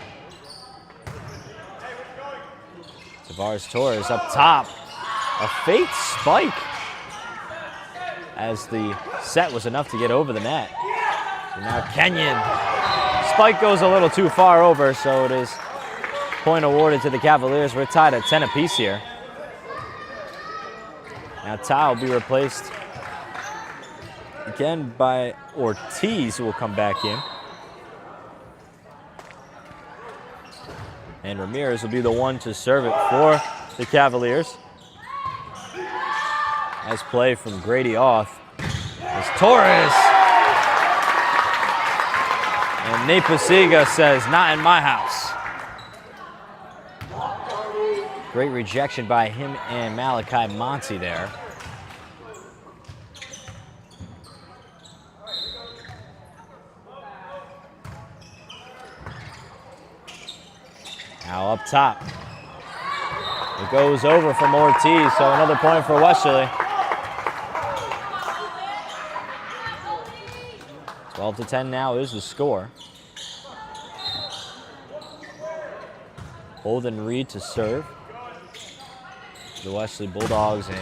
[SPEAKER 2] Tavares Torres up top. A fake spike. As the set was enough to get over the net. So now Kenyon. Spike goes a little too far over, so it is point awarded to the Cavaliers. We're tied at 10 apiece here. Now Ty will be replaced again by Ortiz, who will come back in. And Ramirez will be the one to serve it for the Cavaliers. As play from Grady Auth. As Torres. And Nate Pasiga says, not in my house. Great rejection by him and Malachi Monty there. Now up top. It goes over from Ortiz, so another point for Westerly. 12-10 now is the score. Holden Reed to serve. The Westerly Bulldogs, and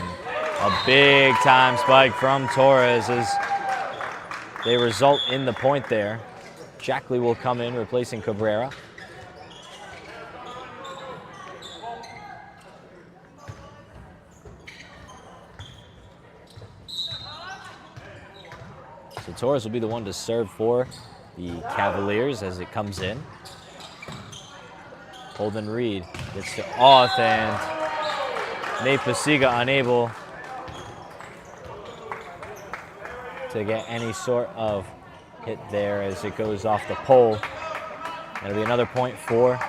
[SPEAKER 2] A big time spike from Torres as they result in the point there. Jackley will come in replacing Cabrera. So Torres will be the one to serve for the Cavaliers as it comes in. Holden Reed gets to off, and Nate Pasiga unable to get any sort of hit there as it goes off the pole. That'll be another point for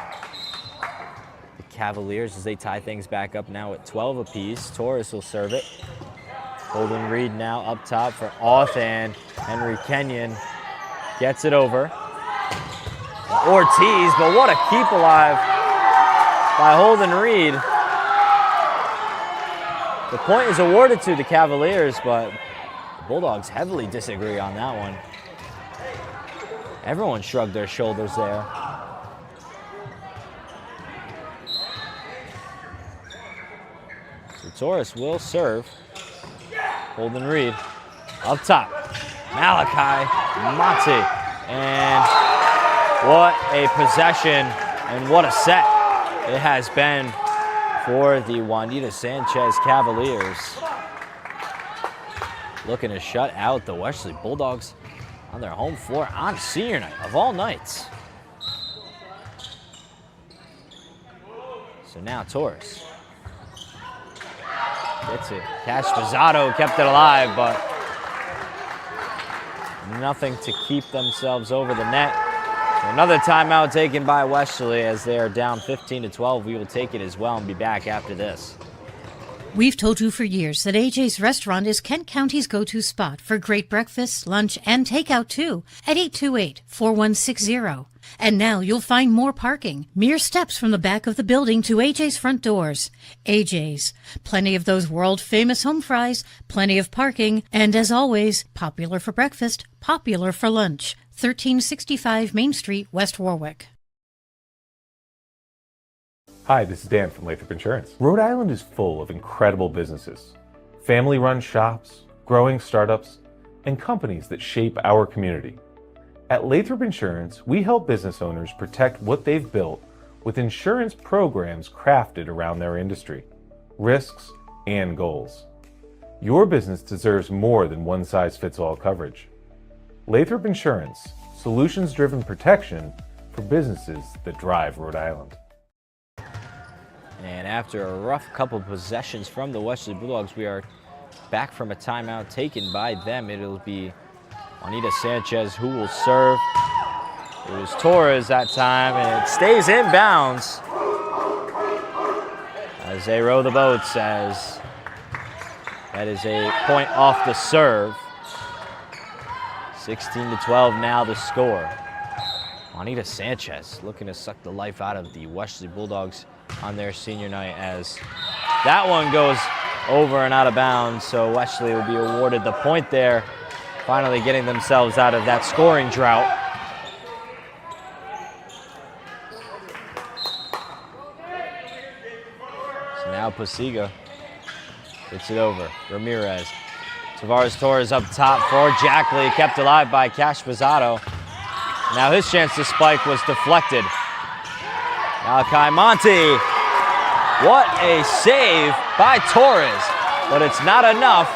[SPEAKER 2] the Cavaliers as they tie things back up now at 12 apiece. Torres will serve it. Holden Reed now up top for Auth, and Henry Kenyon gets it over. Ortiz, but what a keep alive by Holden Reed. The point is awarded to the Cavaliers, but the Bulldogs heavily disagree on that one. Everyone shrugged their shoulders there. So Torres will serve. Holden Reed up top. Malachi Monte. And what a possession and what a set it has been for the Juanita Sanchez Cavaliers. Looking to shut out the Westerly Bulldogs on their home floor on senior night of all nights. So now Torres gets it. Cash Pizzato kept it alive, but nothing to keep themselves over the net. Another timeout taken by Westerly as they are down 15-12. We will take it as well and be back after this.
[SPEAKER 3] We've told you for years that AJ's Restaurant is Kent County's go-to spot for great breakfast, lunch, and takeout too at 828-4160. And now you'll find more parking, mere steps from the back of the building to AJ's front doors. AJ's, plenty of those world-famous home fries, plenty of parking, and as always, popular for breakfast, popular for lunch. 1365 Main Street, West Warwick.
[SPEAKER 1] Hi, this is Dan from Lathrop Insurance. Rhode Island is full of incredible businesses, family-run shops, growing startups, and companies that shape our community. At Lathrop Insurance, we help business owners protect what they've built with insurance programs crafted around their industry, risks, and goals. Your business deserves more than one-size-fits-all coverage. Lathrop Insurance, solutions-driven protection for businesses that drive Rhode Island.
[SPEAKER 2] And after a rough couple of possessions from the Westerly Bulldogs, we are back from a timeout taken by them. It'll be Juanita Sanchez who will serve. It was Torres that time, and it stays in bounds as they row the boats, as that is a point off the serve. 16-12 now the score. Juanita Sanchez looking to suck the life out of the Westerly Bulldogs on their senior night, as that one goes over and out of bounds. So Westerly will be awarded the point there, finally getting themselves out of that scoring drought. So now Pasiga gets it over. Ramirez. Tavares Torres up top for Jackley, kept alive by Cash Pizzato. Now his chance to spike was deflected. Malachi Monte. What a save by Torres, but it's not enough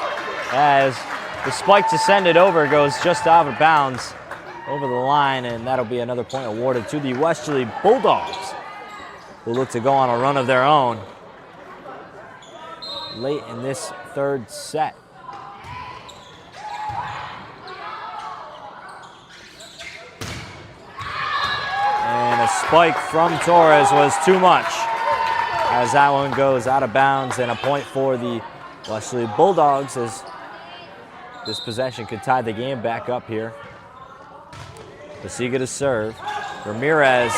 [SPEAKER 2] as the spike to send it over goes just out of bounds over the line, and that'll be another point awarded to the Westerly Bulldogs, who look to go on a run of their own late in this third set. And a spike from Torres was too much, as that one goes out of bounds, and a point for the Westerly Bulldogs as this possession could tie the game back up here. Pasiga to serve. Ramirez.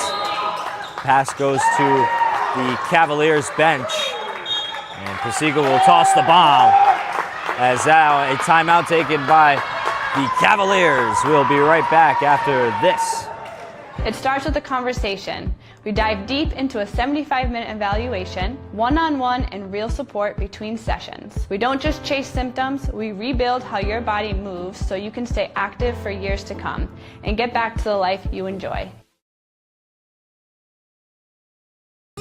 [SPEAKER 2] Pass goes to the Cavaliers bench, and Pasiga will toss the bomb, as now a timeout taken by the Cavaliers. We'll be right back after this.
[SPEAKER 17] It starts with a conversation.
[SPEAKER 4] We dive deep into a 75-minute evaluation, one-on-one and real support between sessions. We don't just chase symptoms, we rebuild how your body moves so you can stay active for years to come and get back to the life you enjoy.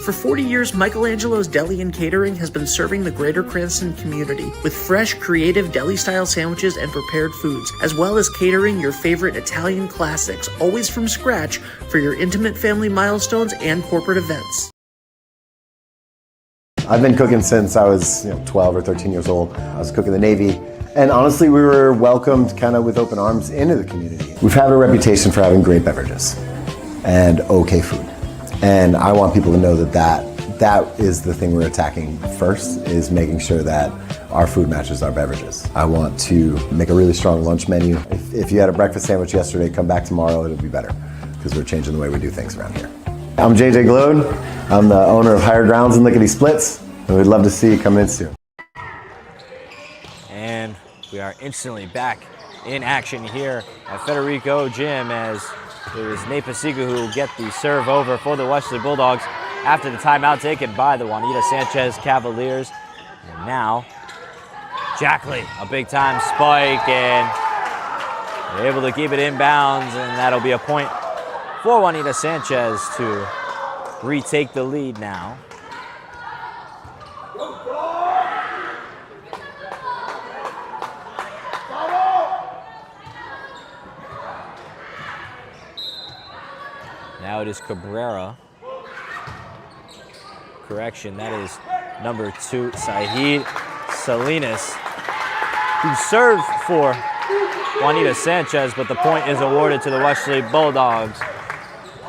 [SPEAKER 20] For 40 years, Michelangelo's Deli and Catering has been serving the greater Cranston community with fresh, creative deli-style sandwiches and prepared foods, as well as catering your favorite Italian classics, always from scratch, for your intimate family milestones and corporate events.
[SPEAKER 5] I've been cooking since I was 12 or 13 years old. I was cooking in the Navy. And honestly, we were welcomed kind of with open arms into the community. We've had a reputation for having great beverages and okay food. And I want people to know that is the thing we're attacking first, is making sure that our food matches our beverages. I want to make a really strong lunch menu. If you had a breakfast sandwich yesterday, come back tomorrow, it'll be better, because we're changing the way we do things around here. I'm JJ Glode. I'm the owner of Higher Grounds and Lickety Splits, and we'd love to see you come in soon.
[SPEAKER 2] And we are instantly back in action here at Federico Gym, as it was Nate Pasiga who will get the serve over for the Westerly Bulldogs after the timeout taken by the Juanita Sanchez Cavaliers. And now, Jackley, a big time spike, and they're able to keep it inbounds, and that'll be a point for Juanita Sanchez to retake the lead now. Now it is Cabrera. Correction, that is number 2, Sahid Salinas, who served for Juanita Sanchez, but the point is awarded to the Westerly Bulldogs.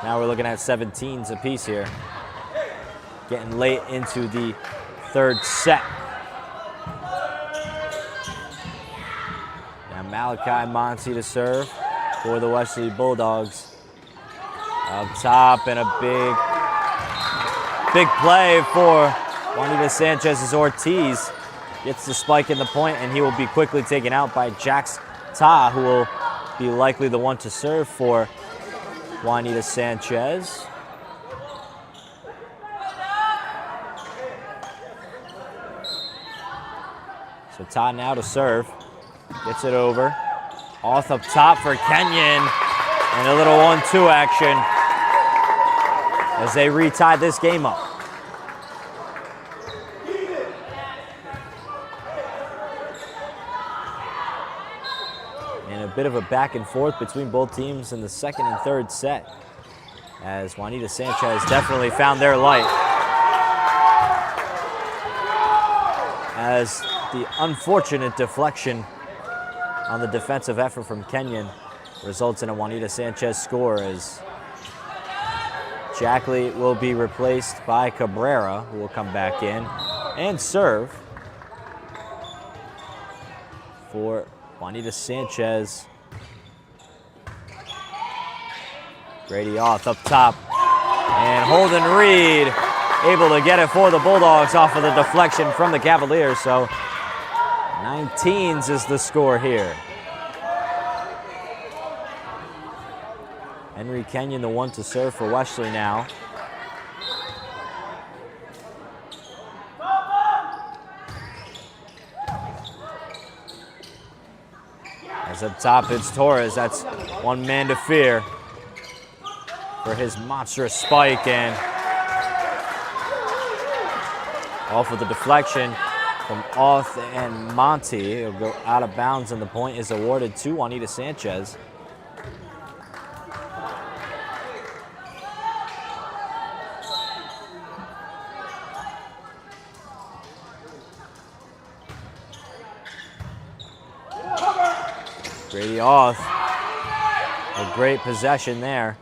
[SPEAKER 2] Now we're looking at 17s apiece here. Getting late into the third set. Now Malachi Monty to serve for the Westerly Bulldogs. Up top, and a big play for Juanita Sanchez as Ortiz gets the spike in the point, and he will be quickly taken out by Jax Ta, who will be likely the one to serve for Juanita Sanchez. So Ta now to serve, gets it over. Off up top for Kenyon, and a little 1-2 action as they retie this game up. And a bit of a back and forth between both teams in the second and third set, as Juanita Sanchez definitely found their light, as the unfortunate deflection on the defensive effort from Kenyon results in a Juanita Sanchez score, as Jackley will be replaced by Cabrera, who will come back in and serve for Juanita Sanchez. Grady Oth up top, and Holden Reed able to get it for the Bulldogs off of the deflection from the Cavaliers. So 19s is the score here. Henry Kenyon, the one to serve for Westerly now. As up top, it's Torres. That's one man to fear for his monstrous spike, and off with the deflection from Oth and Monty. It'll go out of bounds, and the point is awarded to Juanita Sanchez. Grady Oth, a great possession there.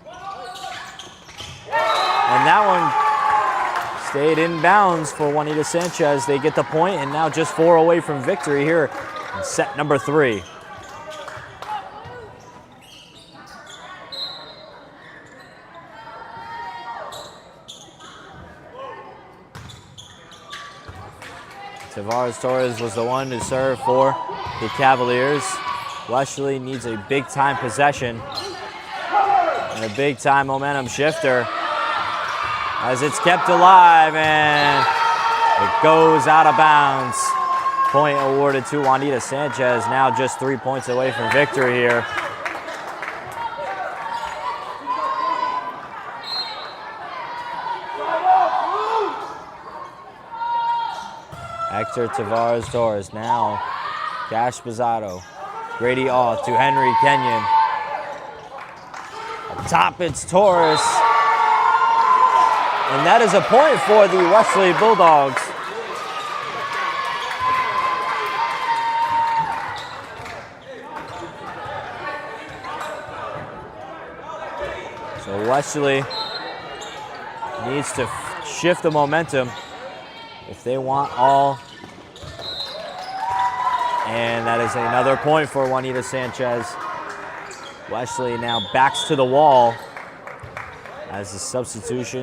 [SPEAKER 2] And that one stayed in bounds for Juanita Sanchez. They get the point, and now just 4 away from victory here in set number 3. Tavares Torres was the one to serve for the Cavaliers. Westerly needs a big-time possession and a big-time momentum shifter. as it's kept alive and it goes out of bounds. Point awarded to Juanita Sanchez, now just 3 points away from victory here. Hector Tavares Torres, now Cash Pizzato. Grady Awe to Henry Kenyon. Up top, it's Torres. And that is a point for the Westerly Bulldogs. So Westerly needs to shift the momentum if they want all. And that is another point for Juanita Sanchez. Westerly now backs to the wall as the substitution.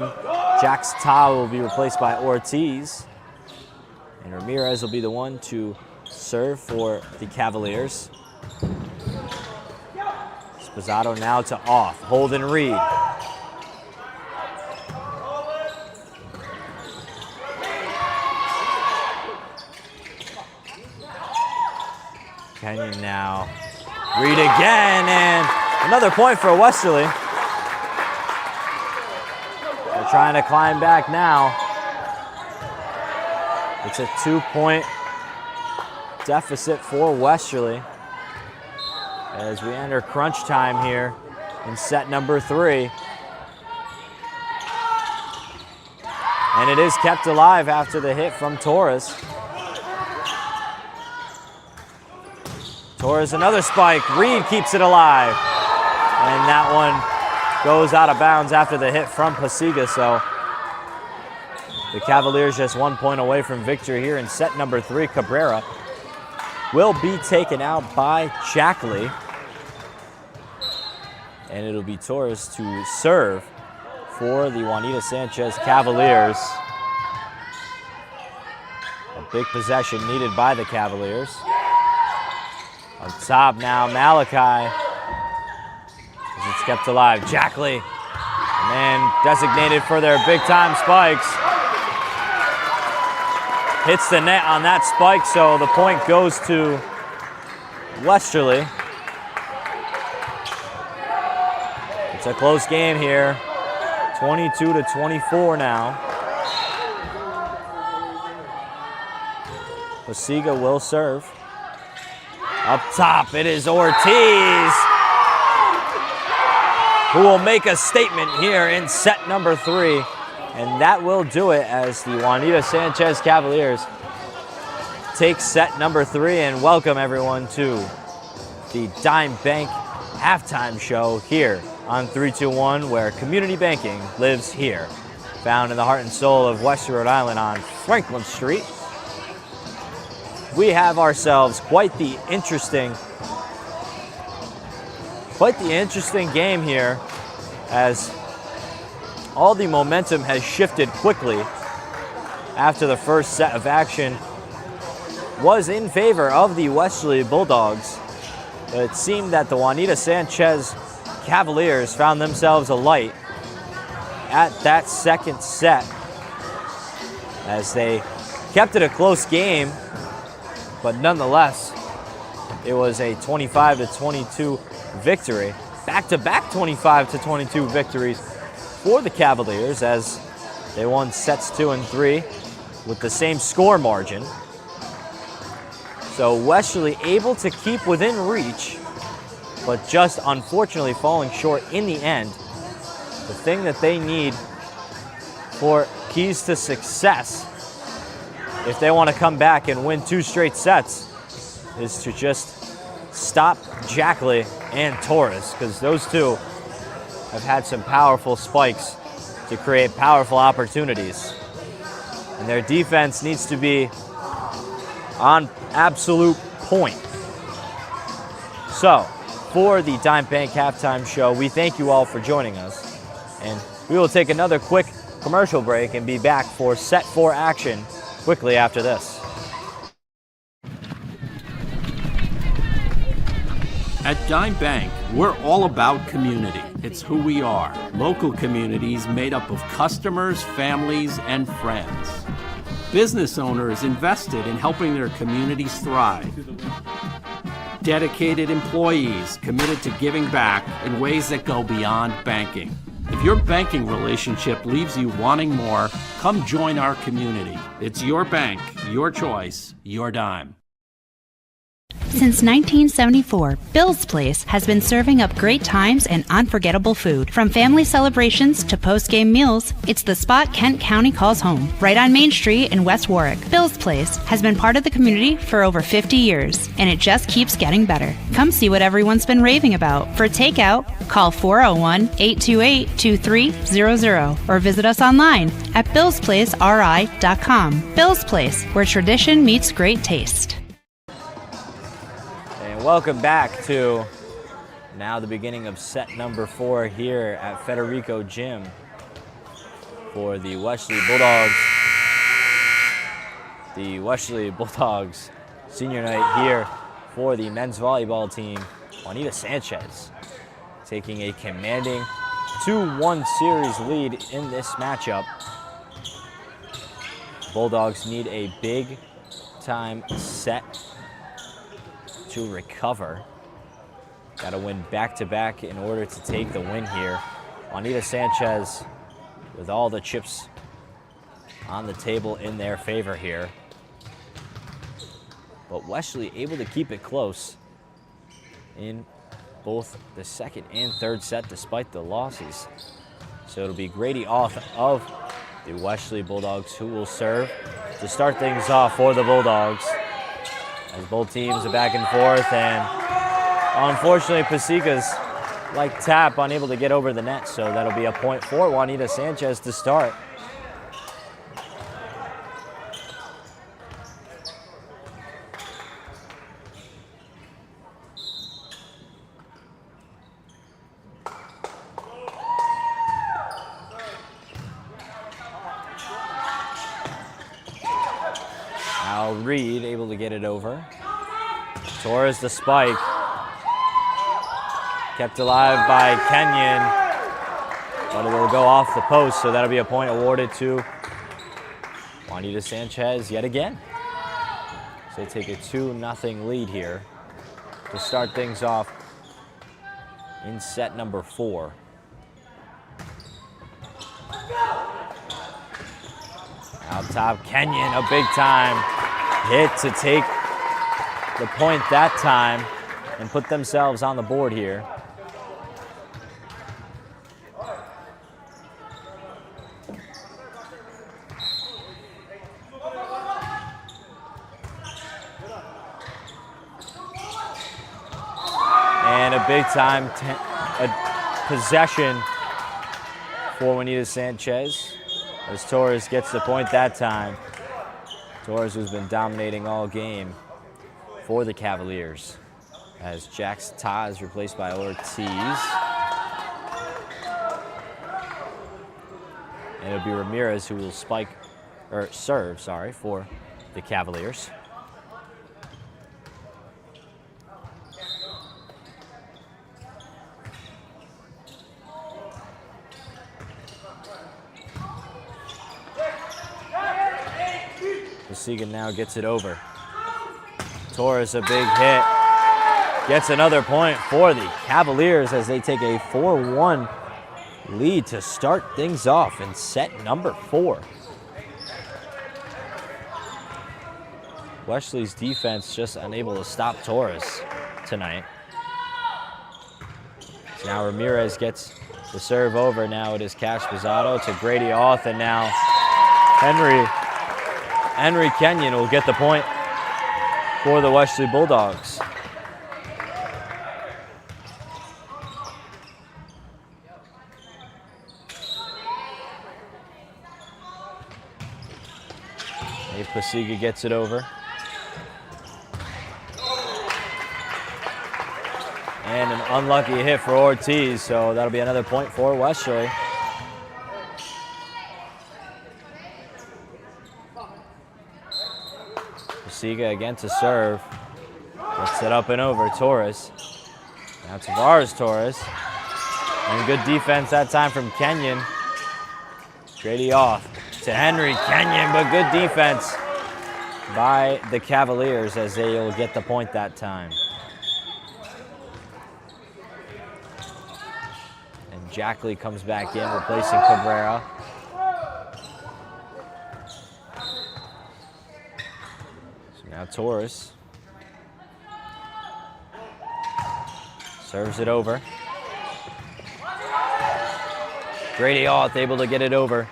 [SPEAKER 2] Jax Ta will be replaced by Ortiz. And Ramirez will be the one to serve for the Cavaliers. Spozzato now to off. Holden Reed. Kenyon now. Reed again, and another point for Westerly. They're trying to climb back now. It's a 2-point deficit for Westerly as we enter crunch time here in set number 3. And it is kept alive after the hit from Torres. Torres, another spike. Reed keeps it alive. And that one goes out of bounds after the hit from Pasiga. So the Cavaliers just 1 point away from victory here in set number 3. Cabrera will be taken out by Jackley. And it'll be Torres to serve for the Juanita Sanchez Cavaliers. A big possession needed by the Cavaliers. On top now, Malachi. As it's kept alive. Jackley, the man designated for their big-time spikes. Hits the net on that spike, so the point goes to Westerly. It's a close game here. 22-24 now. Pasiga will serve. Up top, it is Ortiz, who will make a statement here in set number 3. And that will do it as the Juanita Sanchez Cavaliers take set number 3 and welcome everyone to the Dime Bank halftime show here on 321, where community banking lives here. Found in the heart and soul of Western Rhode Island on Franklin Street. We have ourselves quite the interesting game here, as all the momentum has shifted quickly after the first set of action was in favor of the Westerly Bulldogs. But it seemed that the Juanita Sanchez Cavaliers found themselves a light at that second set as they kept it a close game. But nonetheless, it was a 25-22 victory. Back-to-back 25-22 victories for the Cavaliers as they won sets 2 and 3 with the same score margin. So Westerly able to keep within reach, but just unfortunately falling short in the end. The thing that they need for keys to success, if they want to come back and win 2 straight sets, is to just stop Jackley and Torres, because those two have had some powerful spikes to create powerful opportunities. And their defense needs to be on absolute point. So, for the Dime Bank halftime show, we thank you all for joining us. And we will take another quick commercial break and be back for set 4 action quickly after this.
[SPEAKER 6] At Dime Bank, we're all about community. It's who we are. Local communities made up of customers, families, and friends. Business owners invested in helping their communities thrive. Dedicated employees committed to giving back in ways that go beyond banking. If your banking relationship leaves you wanting more, come join our community. It's your bank, your choice, your dime.
[SPEAKER 7] Since 1974, Bill's Place has been serving up great times and unforgettable food. From family celebrations to post-game meals, it's the spot Kent County calls home, right on Main Street in West Warwick. Bill's Place has been part of the community for over 50 years, and it just keeps getting better. Come see what everyone's been raving about. For takeout, call 401-828-2300 or visit us online at billsplaceri.com. Bill's Place, where tradition meets great taste.
[SPEAKER 2] Welcome back to now the beginning of set number 4 here at Federico Gym for the Westerly Bulldogs. The Westerly Bulldogs senior night here for the men's volleyball team. Juanita Sanchez taking a commanding 2-1 series lead in this matchup. Bulldogs need a big time set to recover. Got to win back-to-back in order to take the win here. Juanita Sanchez with all the chips on the table in their favor here. But Westerly able to keep it close in both the second and third set despite the losses. So it'll be Grady Auth of the Westerly Bulldogs who will serve to start things off for the Bulldogs. As both teams are back and forth, and unfortunately Pasica's like tap unable to get over the net, so that'll be a point for Juanita Sanchez to start. Now Reed able to get it over. Torres the spike. Kept alive by Kenyon, but it will go off the post, so that'll be a point awarded to Juanita Sanchez yet again. So they take a 2-0 lead here to start things off in set number 4. Out top, Kenyon, a big time hit to take the point that time and put themselves on the board here. And a big time possession for Juanita Sanchez as Torres gets the point that time. Torres, who's been dominating all game for the Cavaliers, as Jax Ta is replaced by Ortiz. And it'll be Ramirez who will serve for the Cavaliers. Pasiga now gets it over. Torres, a big hit. Gets another point for the Cavaliers as they take a 4-1 lead to start things off in set number 4. Westerly's defense just unable to stop Torres tonight. So now Ramirez gets the serve over. Now it is Cash Pizzato to Grady Auth, and now Henry Kenyon will get the point for the Westerly Bulldogs. Dave Pasiga gets it over. And an unlucky hit for Ortiz, so that'll be another point for Westerly. Pasiga again to serve. Gets it up and over. Torres Now Tavares Torres. And good defense that time from Kenyon. Grady off to Henry Kenyon, but good defense by the Cavaliers as they will get the point that time. And Jackley comes back in, replacing Cabrera. So now Torres serves it over. Grady Auth able to get it over.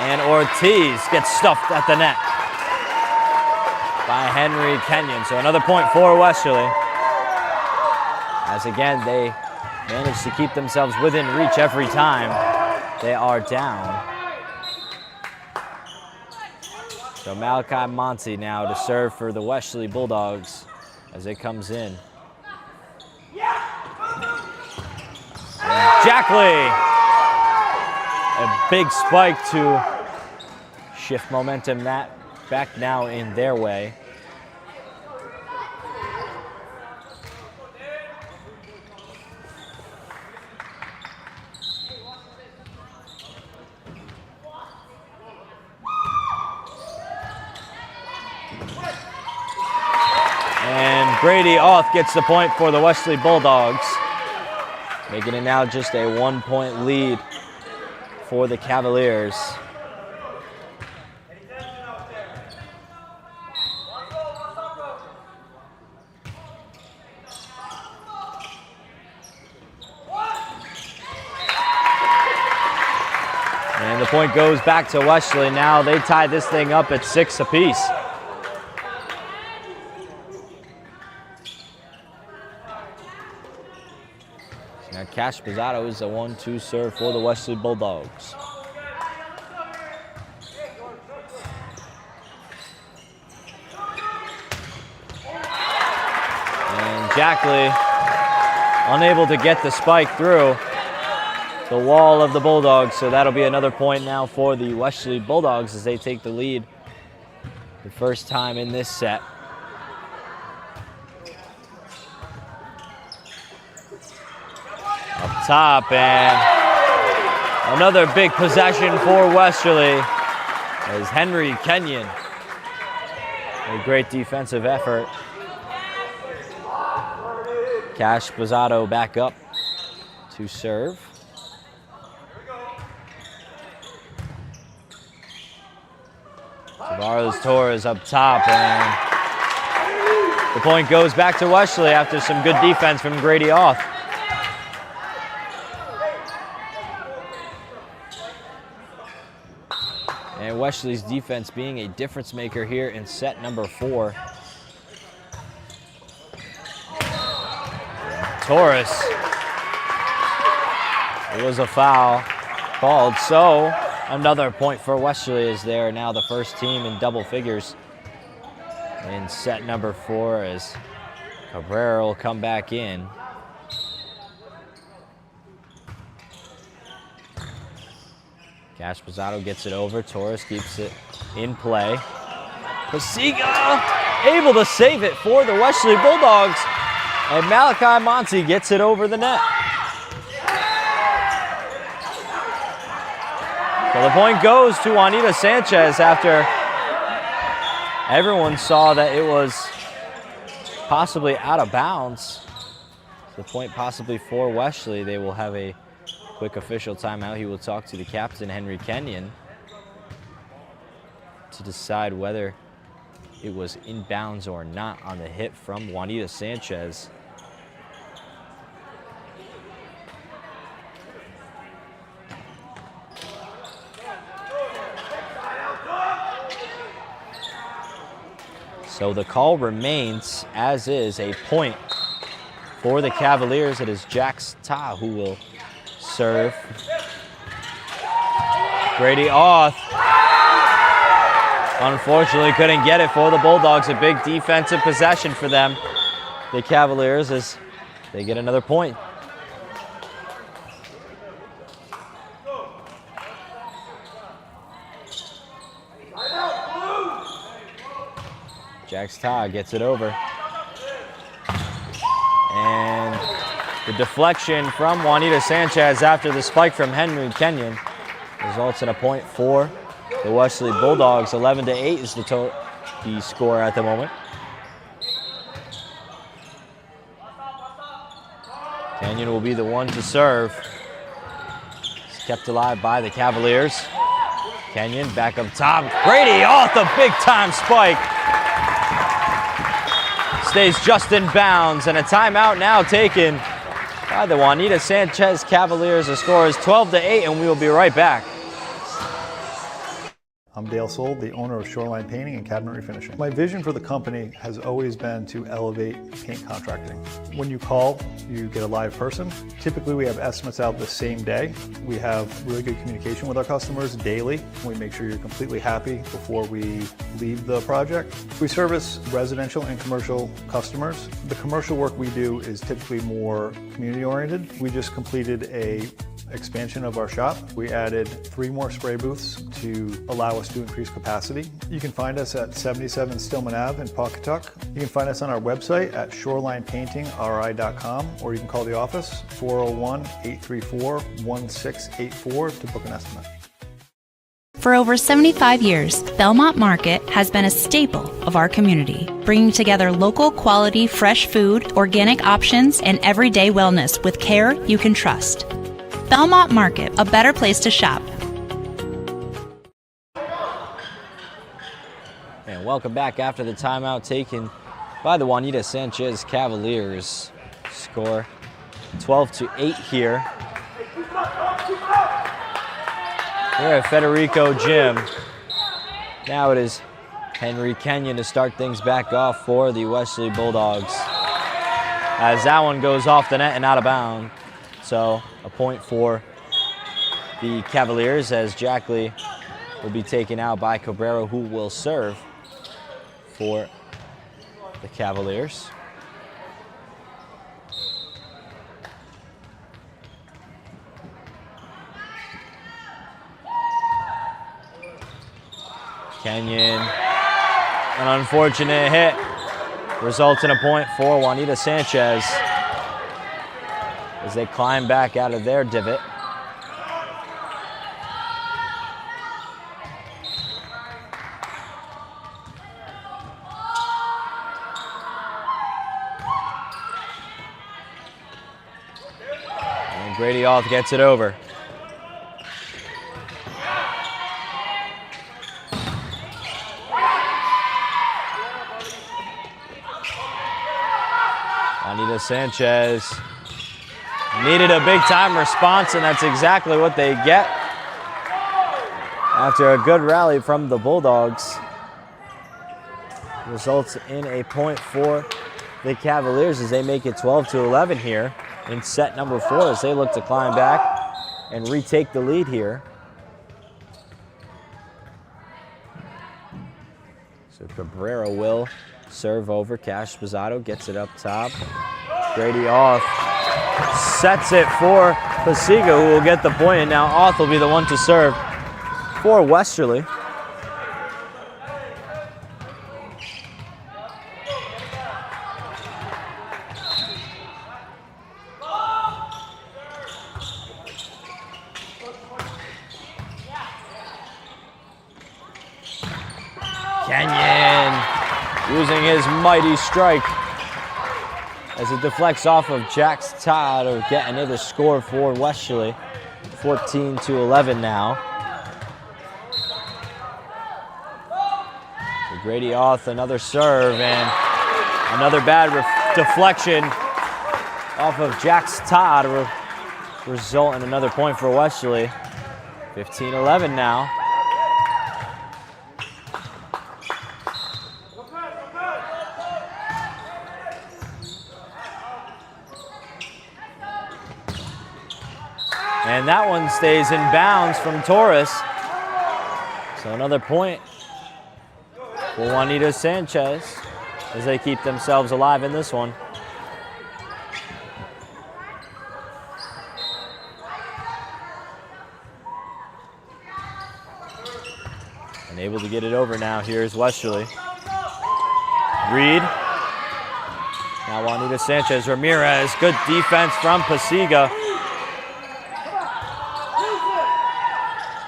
[SPEAKER 2] And Ortiz gets stuffed at the net by Henry Kenyon. So another point for Westerly. As again, they manage to keep themselves within reach every time they are down. So Malachi Monty now to serve for the Westerly Bulldogs as it comes in. Jackley, a big spike to shift momentum back now in their way. And Grady Auth gets the point for the Westerly Bulldogs, making it now just a 1-point lead for the Cavaliers. And the point goes back to Westerly. Now they tie this thing up at 6 apiece. Now Cash Pizzato is a 1-2 serve for the Westerly Bulldogs. And Jackley unable to get the spike through the wall of the Bulldogs, so that'll be another point now for the Westerly Bulldogs as they take the lead the first time in this set. Up top, and another big possession for Westerly as Henry Kenyon. A great defensive effort. Cash Pizzato back up to serve. Tavares Torres up top, and the point goes back to Westerly after some good defense from Grady Auth. And Westerly's defense being a difference maker here in set number 4. Torres. It was a foul called, so another point for Westerly as they're now the first team in double figures in set number 4 as Cabrera will come back in. Cash Pizzato gets it over. Torres keeps it in play. Pasiga able to save it for the Westerly Bulldogs. And Malachi Monty gets it over the net. So the point goes to Juanita Sanchez after everyone saw that it was possibly out of bounds. The point possibly for Westerly. They will have a quick official timeout. He will talk to the captain, Henry Kenyon, to decide whether it was in bounds or not on the hit from Juanita Sanchez. So the call remains as is, a point for the Cavaliers. It is Jax Ta who will serve. Grady Auth unfortunately couldn't get it for the Bulldogs. A big defensive possession for them, the Cavaliers, as they get another point. Jax Ta gets it over. The deflection from Juanita Sanchez after the spike from Henry Kenyon results in a point for the Westerly Bulldogs. 11-8 is the score at the moment. Kenyon will be the one to serve. He's kept alive by the Cavaliers. Kenyon back up top. Grady off the big time spike. Stays just in bounds, and a timeout now taken by the Juanita Sanchez Cavaliers. The score is 12-8, and we will be right back.
[SPEAKER 8] I'm Dale Sold, the owner of Shoreline Painting and Cabinet Refinishing. My vision for the company has always been to elevate paint contracting. When you call, you get a live person. Typically, we have estimates out the same day. We have really good communication with our customers daily. We make sure you're completely happy before we leave the project. We service residential and commercial customers. The commercial work we do is typically more community-oriented. We just completed a expansion of our shop. We added 3 more spray booths to allow us to increase capacity. You can find us at 77 Stillman Ave in Pawcatuck. You can find us on our website at shorelinepaintingri.com, or you can call the office 401-834-1684 to book an estimate.
[SPEAKER 7] For over 75 years, Belmont Market has been a staple of our community, bringing together local quality fresh food, organic options, and everyday wellness with care you can trust. Belmont Market, a better place to shop.
[SPEAKER 2] And welcome back after the timeout taken by the Juanita Sanchez Cavaliers. Score 12-8 here. Here at Federico Gym. Now it is Henry Kenyon to start things back off for the Westerly Bulldogs, as that one goes off the net and out of bounds. So a point for the Cavaliers, as Jackley will be taken out by Cabrera, who will serve for the Cavaliers. Kenyon, an unfortunate hit, results in a point for Juanita Sanchez as they climb back out of their divot. And Grady Alth gets it over. Juanita Sanchez needed a big-time response, and that's exactly what they get after a good rally from the Bulldogs. Results in a point for the Cavaliers as they make it 12-11 here in set number 4 as they look to climb back and retake the lead here. So Cabrera will serve over. Cash Spazzato gets it up top. Grady Auth sets it for Pasiga, who will get the point, and now Auth will be the one to serve for Westerly. Kenyon using his mighty strike as it deflects off of Jax Todd, or get another score for Westerly. 14-11 now. So Grady Auth, another serve, and another bad deflection off of Jax Todd will result in another point for Westerly. 15-11 now. And that one stays in bounds from Torres. So another point for Juanita Sanchez as they keep themselves alive in this one. And able to get it over now. Here's Westerly. Reed Now Juanita Sanchez, Ramirez, good defense from Pasiga.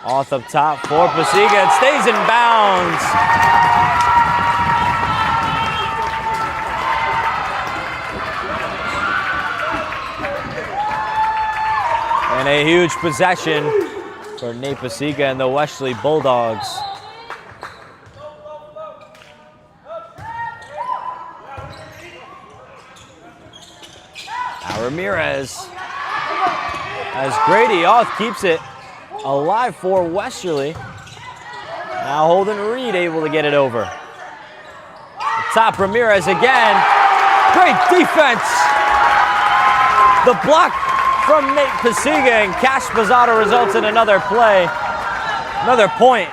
[SPEAKER 2] Off up top for Pasiga, it stays in bounds. And a huge possession for Nate Pasiga and the Westerly Bulldogs. Now Ramirez, as Grady Oth keeps it alive for Westerly. Now Holden Reed able to get it over. Top Ramirez again. Great defense. The block from Nate Pasiga, and Cash Posada results in another play. Another point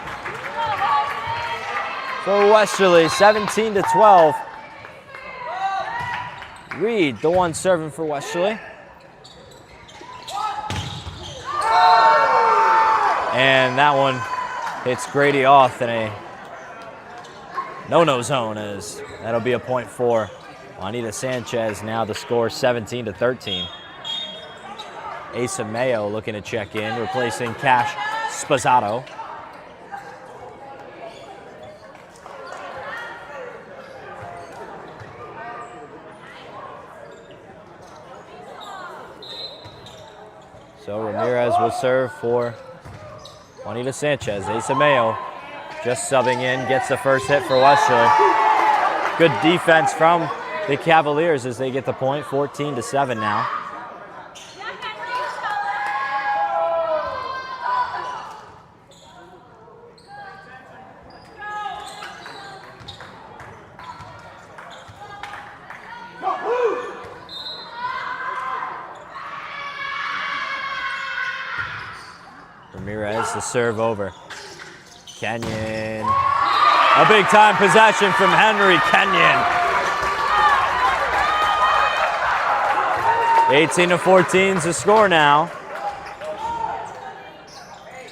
[SPEAKER 2] for Westerly, 17-12. Reed, the one serving for Westerly. And that one hits Grady Oth in a no-no zone, as that'll be a point for Juanita Sanchez. Now the score 17-13. Asa Mayo looking to check in, replacing Cash Sposato. So Ramirez will serve for Juanita Sanchez. Asa Mayo just subbing in, gets the first hit for Westerly. Good defense from the Cavaliers as they get the point, 14-7 now. Ramirez to serve over. Kenyon. A big time possession from Henry Kenyon. 18-14 is the score now.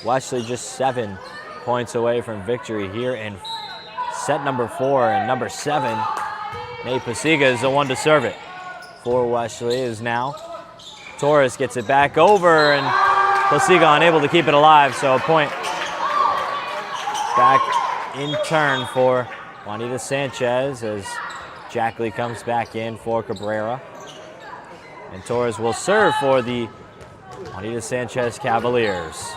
[SPEAKER 2] Westerly just 7 points away from victory here in set number 4, and number 7, Nate Pasiga, is the one to serve it. For Westerly is now Torres gets it back over, and Pasiga unable to keep it alive, so a point back in turn for Juanita Sanchez as Jackley comes back in for Cabrera. And Torres will serve for the Juanita Sanchez Cavaliers.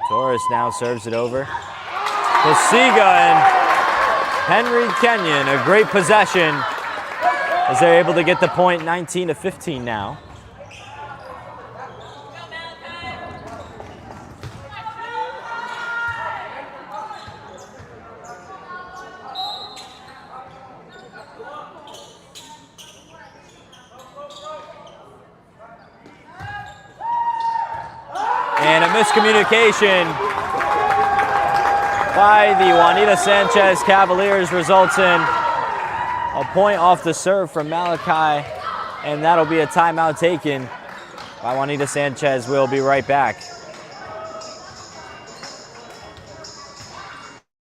[SPEAKER 2] Torres now serves it over. Pasiga and Henry Kenyon, a great possession as they're able to get the point, 19-15 now. And a miscommunication by the Juanita Sanchez Cavaliers results in a point off the serve from Malachi, and that'll be a timeout taken by Juanita Sanchez. We'll be right back.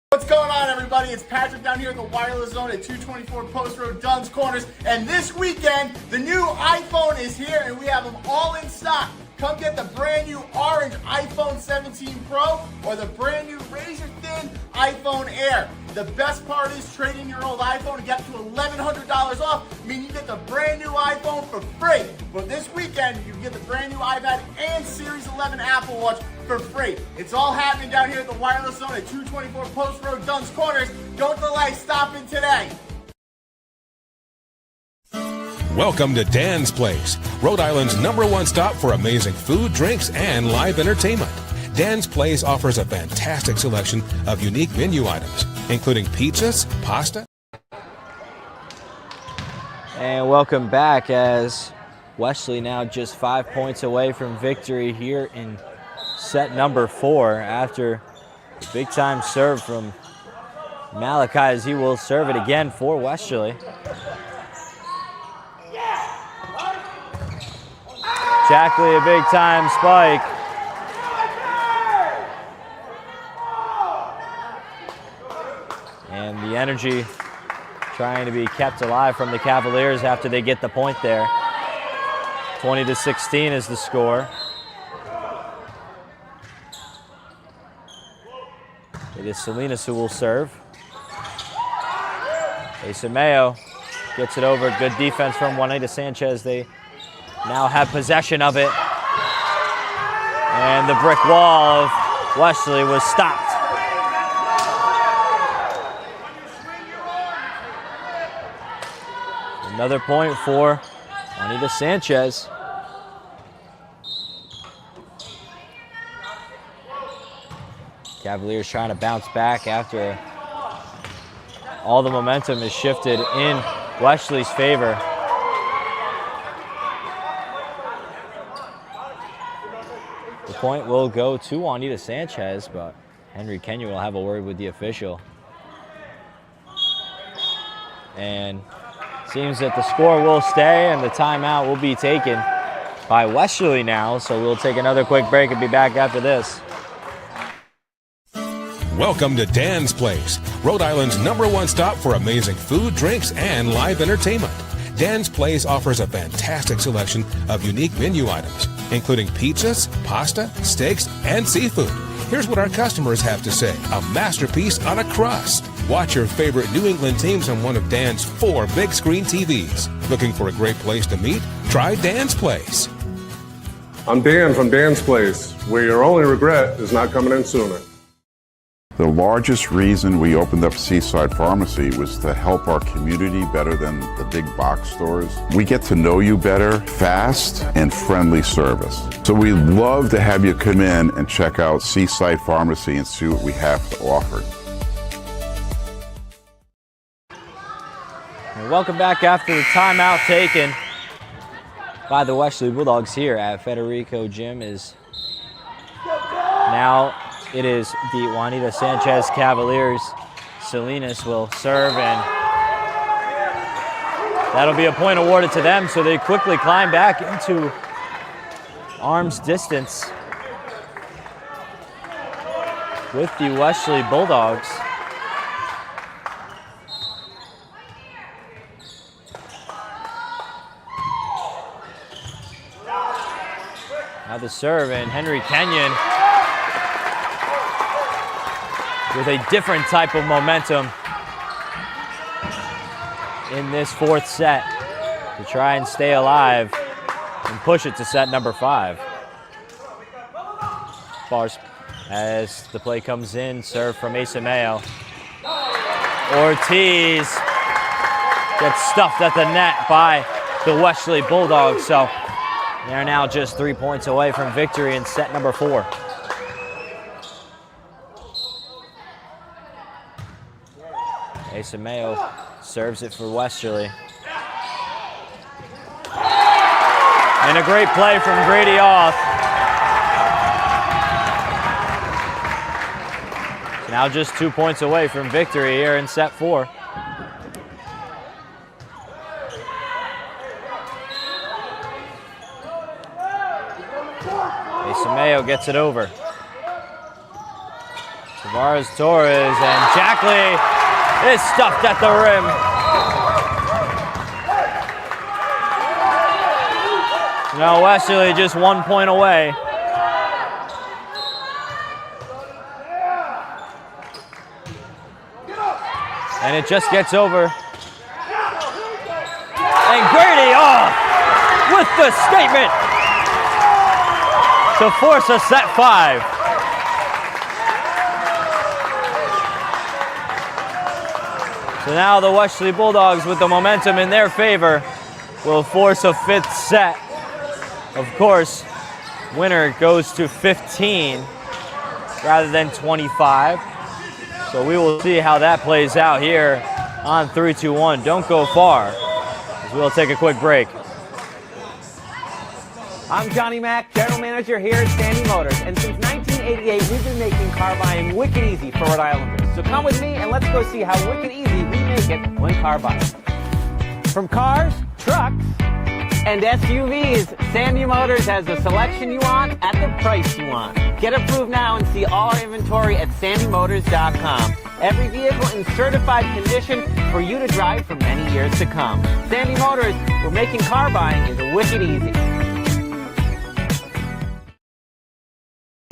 [SPEAKER 9] What's going on, everybody? It's Patrick down here at the Wireless Zone at 224 Post Road, Dunn's Corners. And this weekend, the new iPhone is here, and we have them all in stock. Come get the brand new orange iPhone 17 Pro or the brand new razor thin iPhone Air. The best part is trading your old iPhone and get up to $1,100 off. I mean, you get the brand new iPhone for free. But this weekend, you can get the brand new iPad and Series 11 Apple Watch for free. It's all happening down here at the Wireless Zone at 224 Post Road, Dunn's Corners. Don't delay, stop in today.
[SPEAKER 11] Welcome to Dan's Place, Rhode Island's #1 stop for amazing food, drinks, and live entertainment. Dan's Place offers a fantastic selection of unique menu items, including pizzas, pasta.
[SPEAKER 2] And welcome back, as Westerly now just 5 points away from victory here in set number 4 after the big time serve from Malachi, as he will serve it again for Westerly. Jackley, a big time spike. energy trying to be kept alive from the Cavaliers after they get the point there. 20-16 is the score. It is Salinas who will serve. Mayo gets it over. Good defense from Juanita Sanchez. They now have possession of it. And the brick wall of Westerly was stopped. Another point for Juanita Sanchez. Cavaliers trying to bounce back after all the momentum is shifted in Westerly's favor. The point will go to Juanita Sanchez, but Henry Kenya will have a word with the official. And seems that the score will stay and the timeout will be taken by Westerly now. So we'll take another quick break and be back after this.
[SPEAKER 11] Welcome to Dan's Place, Rhode Island's #1 stop for amazing food, drinks, and live entertainment. Dan's Place offers a fantastic selection of unique menu items, including pizzas, pasta, steaks, and seafood. Here's what our customers have to say: a masterpiece on a crust. Watch your favorite New England teams on one of Dan's 4 big screen TVs. Looking for a great place to meet? Try Dan's Place.
[SPEAKER 10] I'm Dan from Dan's Place, where your only regret is not coming in sooner.
[SPEAKER 12] The largest reason we opened up Seaside Pharmacy was to help our community better than the big box stores. We get to know you better, fast and friendly service. So we'd love to have you come in and check out Seaside Pharmacy and see what we have to offer.
[SPEAKER 2] And welcome back after the timeout taken by the Westerly Bulldogs here at Federico Gym. It is the Juanita Sanchez Cavaliers. Salinas will serve, and that'll be a point awarded to them, so they quickly climb back into arm's distance with the Westerly Bulldogs. Now the serve, and Henry Kenyon with a different type of momentum in this 4th set to try and stay alive and push it to set number 5. Bars as the play comes in, serve from Mayo. Ortiz gets stuffed at the net by the Westerly Bulldogs, so they're now just 3 points away from victory in set number 4. Mayo serves it for Westerly. And a great play from Grady Off. Now just 2 points away from victory here in set 4. Mayo gets it over. Tavares Torres, and Jackley is stuffed at the rim. Now Westerly just 1 point away. And it just gets over. And Grady off with the statement to force a set 5. So now the Westerly Bulldogs, with the momentum in their favor, will force a 5th set. Of course, winner goes to 15 rather than 25. So we will see how that plays out here on 3-2-1. Don't go far, as we'll take a quick break.
[SPEAKER 23] I'm Johnny Mack, General Manager here at Sandy Motors, and since 1988, we've been making car buying wicked easy for Rhode Islanders. So come with me and let's go see how wicked easy we make it when car buying. From cars, trucks, and SUVs. Sandy Motors has the selection you want at the price you want. Get approved now and see all our inventory at sandymotors.com. Every vehicle in certified condition for you to drive for many years to come. Sandy Motors, where making car buying is wicked easy.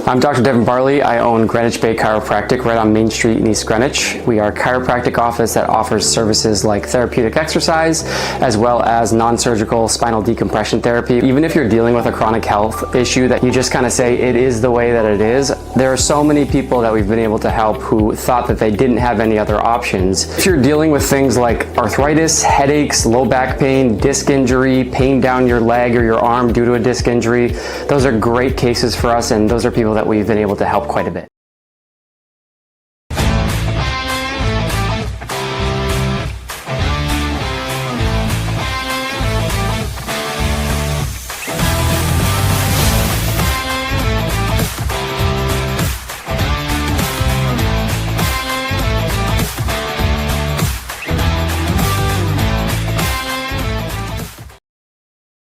[SPEAKER 13] I'm Dr. Devin Barley. I own Greenwich Bay Chiropractic right on Main Street in East Greenwich. We are a chiropractic office that offers services like therapeutic exercise as well as non-surgical spinal decompression therapy. Even if you're dealing with a chronic health issue that you just kind of say it is the way that it is, there are so many people that we've been able to help who thought that they didn't have any other options. If you're dealing with things like arthritis, headaches, low back pain, disc injury, pain down your leg or your arm due to a disc injury, those are great cases for us, and those are people that we've been able to help quite a bit.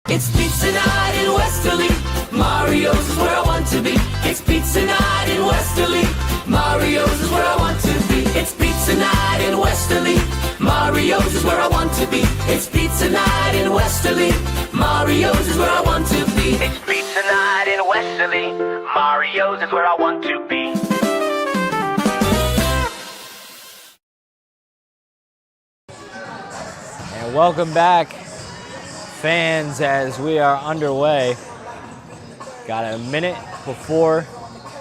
[SPEAKER 14] It's pizza night in Westerly. Mario's is where I want to be. It's pizza night in Westerly. Mario's is where I want to be. It's pizza night in Westerly. Mario's is where I want to be. It's pizza night in Westerly. Mario's is where I want to be. It's pizza night in Westerly. Mario's is where I want to be.
[SPEAKER 2] And welcome back, fans, as we are underway. Got a minute before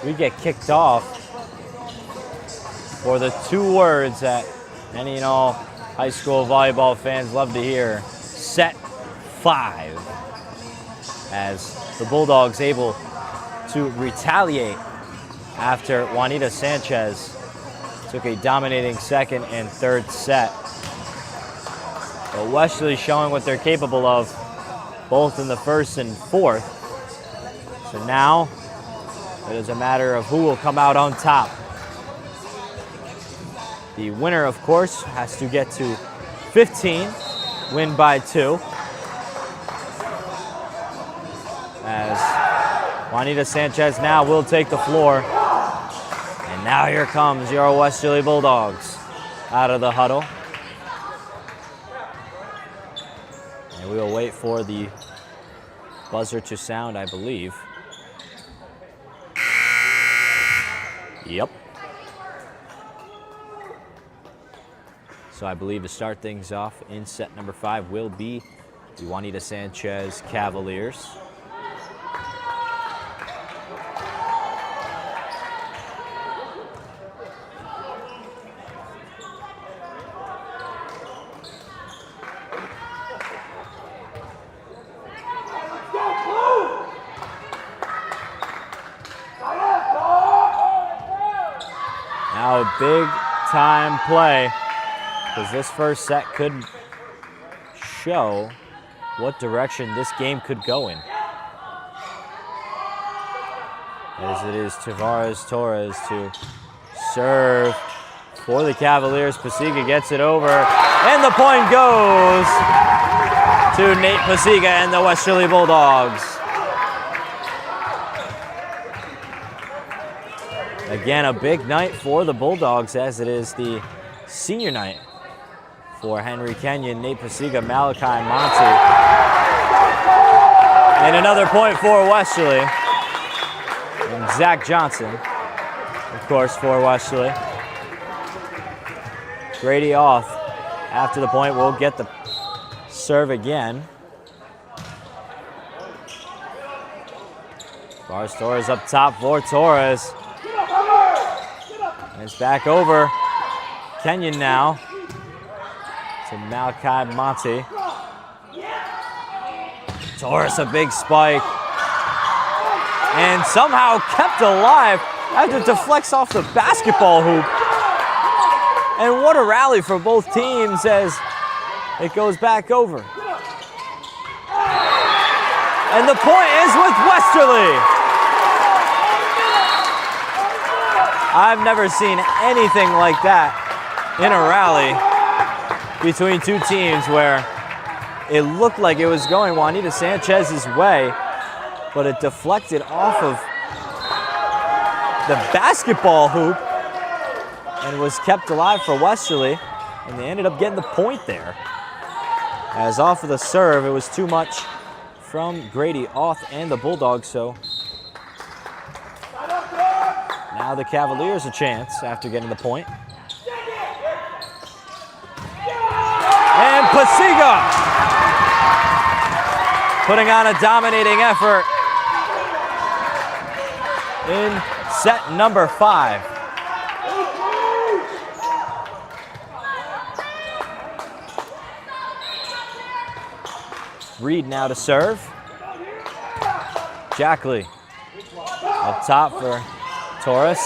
[SPEAKER 2] we get kicked off for the two words that any and all high school volleyball fans love to hear: set 5. As the Bulldogs able to retaliate after Juanita Sanchez took a dominating second and third set. But Westerly showing what they're capable of, both in the first and fourth. So now it is a matter of who will come out on top. The winner, of course, has to get to 15, win by 2. As Juanita Sanchez now will take the floor. And now here comes your Westerly Bulldogs out of the huddle. And we will wait for the buzzer to sound, I believe. Yep. So I believe to start things off in set number 5 will be the Juanita Sanchez Cavaliers. Now a big time play, because this first set could show what direction this game could go in. As it is Tavares Torres to serve for the Cavaliers. Pasiga gets it over, and the point goes to Nate Pasiga and the Westerly Bulldogs. Again, a big night for the Bulldogs, as it is the senior night for Henry Kenyon, Nate Pasiga, Malachi Monty. And another point for Westerly. And Zach Johnson, of course, for Westerly. Grady off after the point will get the serve again. Tavares Torres up top for Torres. And it's back over. Kenyon now to Malachi Monty. Torres, a big spike. And somehow kept alive after it deflects off the basketball hoop. And what a rally for both teams as it goes back over. And the point is with Westerly. I've never seen anything like that in a rally between two teams where It looked like it was going Juanita Sanchez's way, but it deflected off of the basketball hoop and was kept alive for Westerly, and they ended up getting the point there. As off of the serve, it was too much from Grady Auth and the Bulldogs, so now the Cavaliers a chance after getting the point. And Pasiga putting on a dominating effort in set number 5. Reed now to serve. Jackley up top for Torres.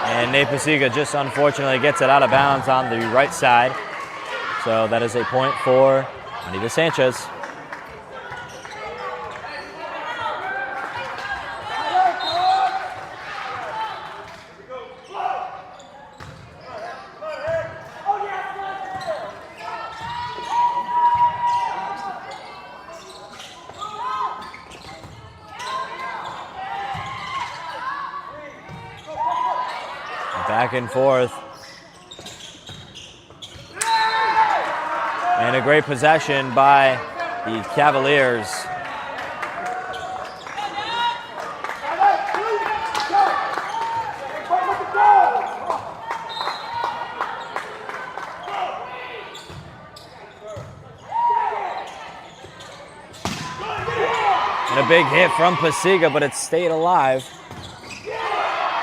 [SPEAKER 2] And Nate Pasiga just unfortunately gets it out of bounds on the right side. So that is a point for Juanita Sanchez. Back and forth. And a great possession by the Cavaliers. And a big hit from Pasiga, but it stayed alive.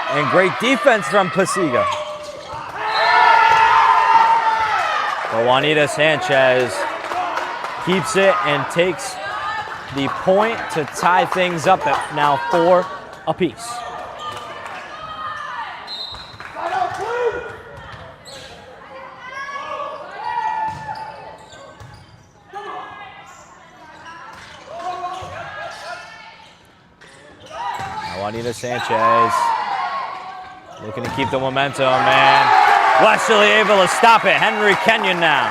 [SPEAKER 2] And great defense from Pasiga. But Juanita Sanchez keeps it and takes the point to tie things up at now 4 apiece. Now Juanita Sanchez looking to keep the momentum, and Westerly able to stop it. Henry Kenyon now.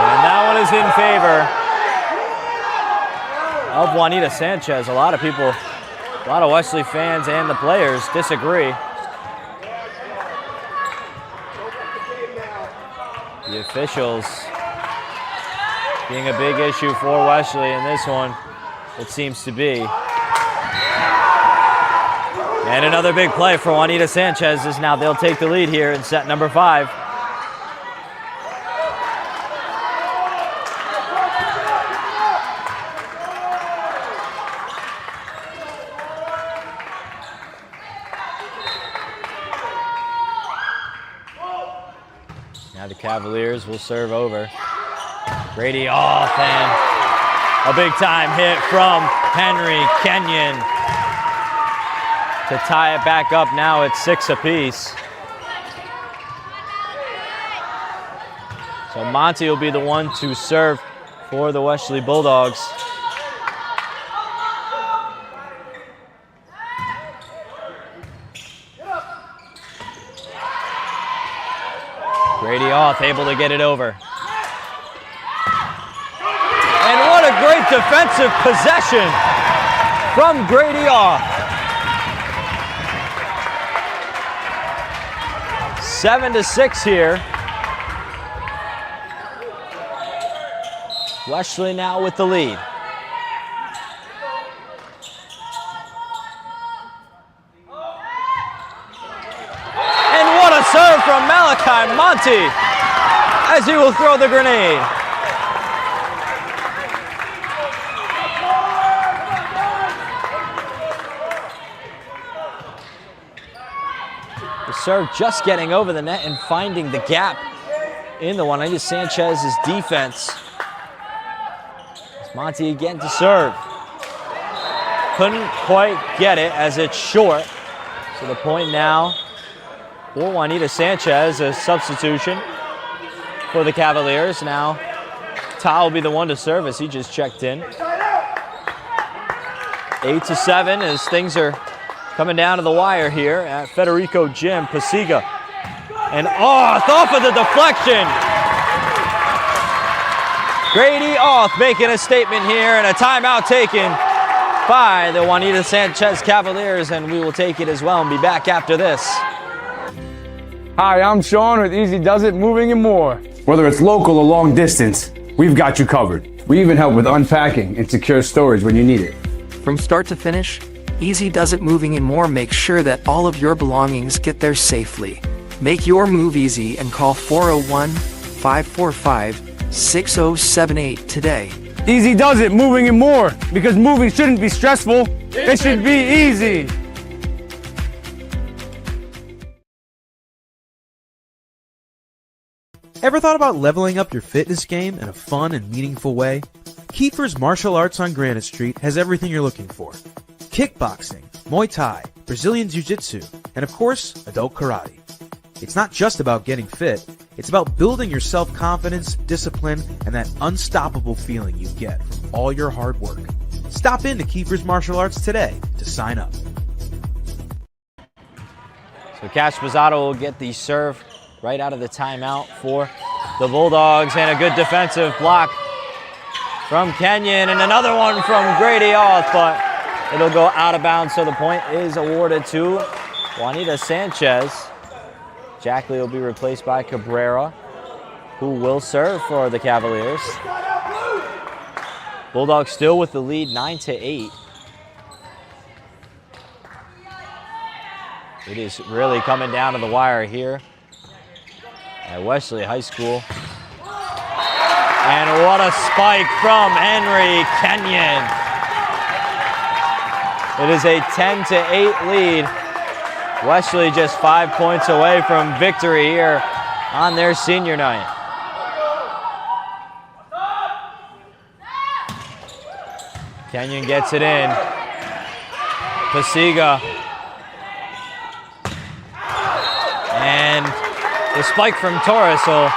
[SPEAKER 2] And that one is in favor of Juanita Sanchez. A lot of people, a lot of Westerly fans and the players disagree. The officials being a big issue for Westerly in this one, it seems to be. And another big play for Juanita Sanchez is now they'll take the lead here in set number 5. Now the Cavaliers will serve over. Grady Auth, and a big time hit from Henry Kenyon to tie it back up. Now it's 6 apiece. So Monty will be the one to serve for the Westerly Bulldogs. Grady Auth able to get it over. And what a great defensive possession from Grady Auth. 7-6 here. Westerly now with the lead. Serve from Malachi Monty as he will throw the grenade. The serve just getting over the net and finding the gap in the Juanita Sanchez's defense. It's Monty again to serve. Couldn't quite get it as it's short. So the point now for Juanita Sanchez, a substitution for the Cavaliers. Now, Ty will be the one to serve as he just checked in. 8-7 as things are coming down to the wire here at Federico Gym. Pasiga. And off of the deflection. Grady Auth making a statement here, and a timeout taken by the Juanita Sanchez Cavaliers, and we will take it as well and be back after this.
[SPEAKER 15] Hi, I'm Sean with Easy Does It Moving and More. Whether it's local or long distance, we've got you covered. We even help with unpacking and secure storage when you need it.
[SPEAKER 16] From start to finish, Easy Does It Moving and More makes sure that all of your belongings get there safely. Make your move easy and call 401-545-6078 today.
[SPEAKER 15] Easy Does It Moving and More, because moving shouldn't be stressful, it should be easy.
[SPEAKER 18] Ever thought about leveling up your fitness game in a fun and meaningful way? Kiefer's Martial Arts on Granite Street has everything you're looking for. Kickboxing, Muay Thai, Brazilian Jiu-Jitsu, and of course, adult karate. It's not just about getting fit, it's about building your self-confidence, discipline, and that unstoppable feeling you get from all your hard work. Stop in to Kiefer's Martial Arts today to sign up.
[SPEAKER 2] So Cash Pizzato will get the serve right out of the timeout for the Bulldogs, and a good defensive block from Kenyon, and another one from Grady Auth, but it'll go out of bounds, so the point is awarded to Juanita Sanchez. Jackley will be replaced by Cabrera, who will serve for the Cavaliers. Bulldogs still with the lead, 9-8. It is really coming down to the wire here at Westerly High School. And what a spike from Henry Kenyon. It is a 10-8 lead. Westerly just 5 points away from victory here on their senior night. Kenyon gets it in. Pasiga. And the spike from Torres will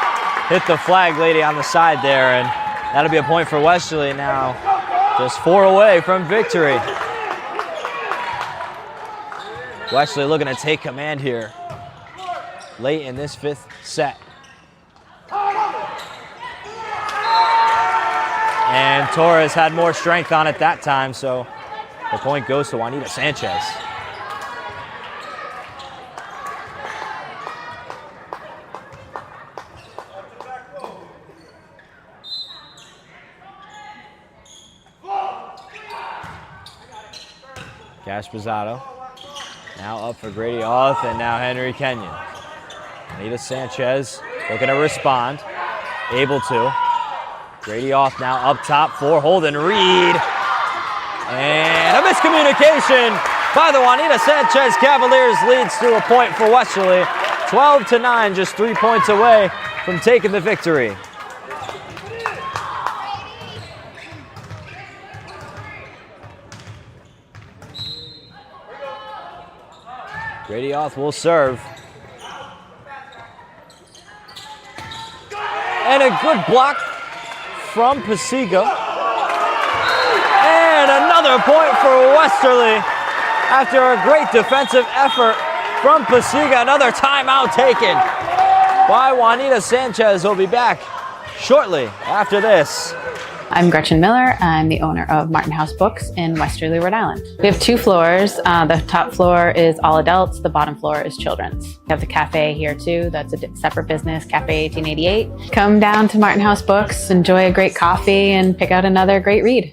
[SPEAKER 2] hit the flag lady on the side there, and that'll be a point for Westerly now. Just 4 away from victory. Westerly looking to take command here late in this 5th set. And Torres had more strength on it that time, so the point goes to Juanita Sanchez. Cash Pizzato. Now up for Grady Auth, and now Henry Kenyon. Juanita Sanchez looking to respond. Able to. Grady Auth now up top for Holden Reed. And a miscommunication by the Juanita Sanchez Cavaliers leads to a point for Westerly. 12-9, just 3 points away from taking the victory. Grady Auth will serve. And a good block from Pasiga. And another point for Westerly after a great defensive effort from Pasiga. Another timeout taken by Juanita Sanchez. Will be back shortly after this.
[SPEAKER 17] I'm Gretchen Miller. I'm the owner of Martin House Books in Westerly, Rhode Island. We have 2 floors. The top floor is all adults. The bottom floor is children's. We have the cafe here too. That's a separate business, Cafe 1888. Come down to Martin House Books, enjoy a great coffee, and pick out another great read.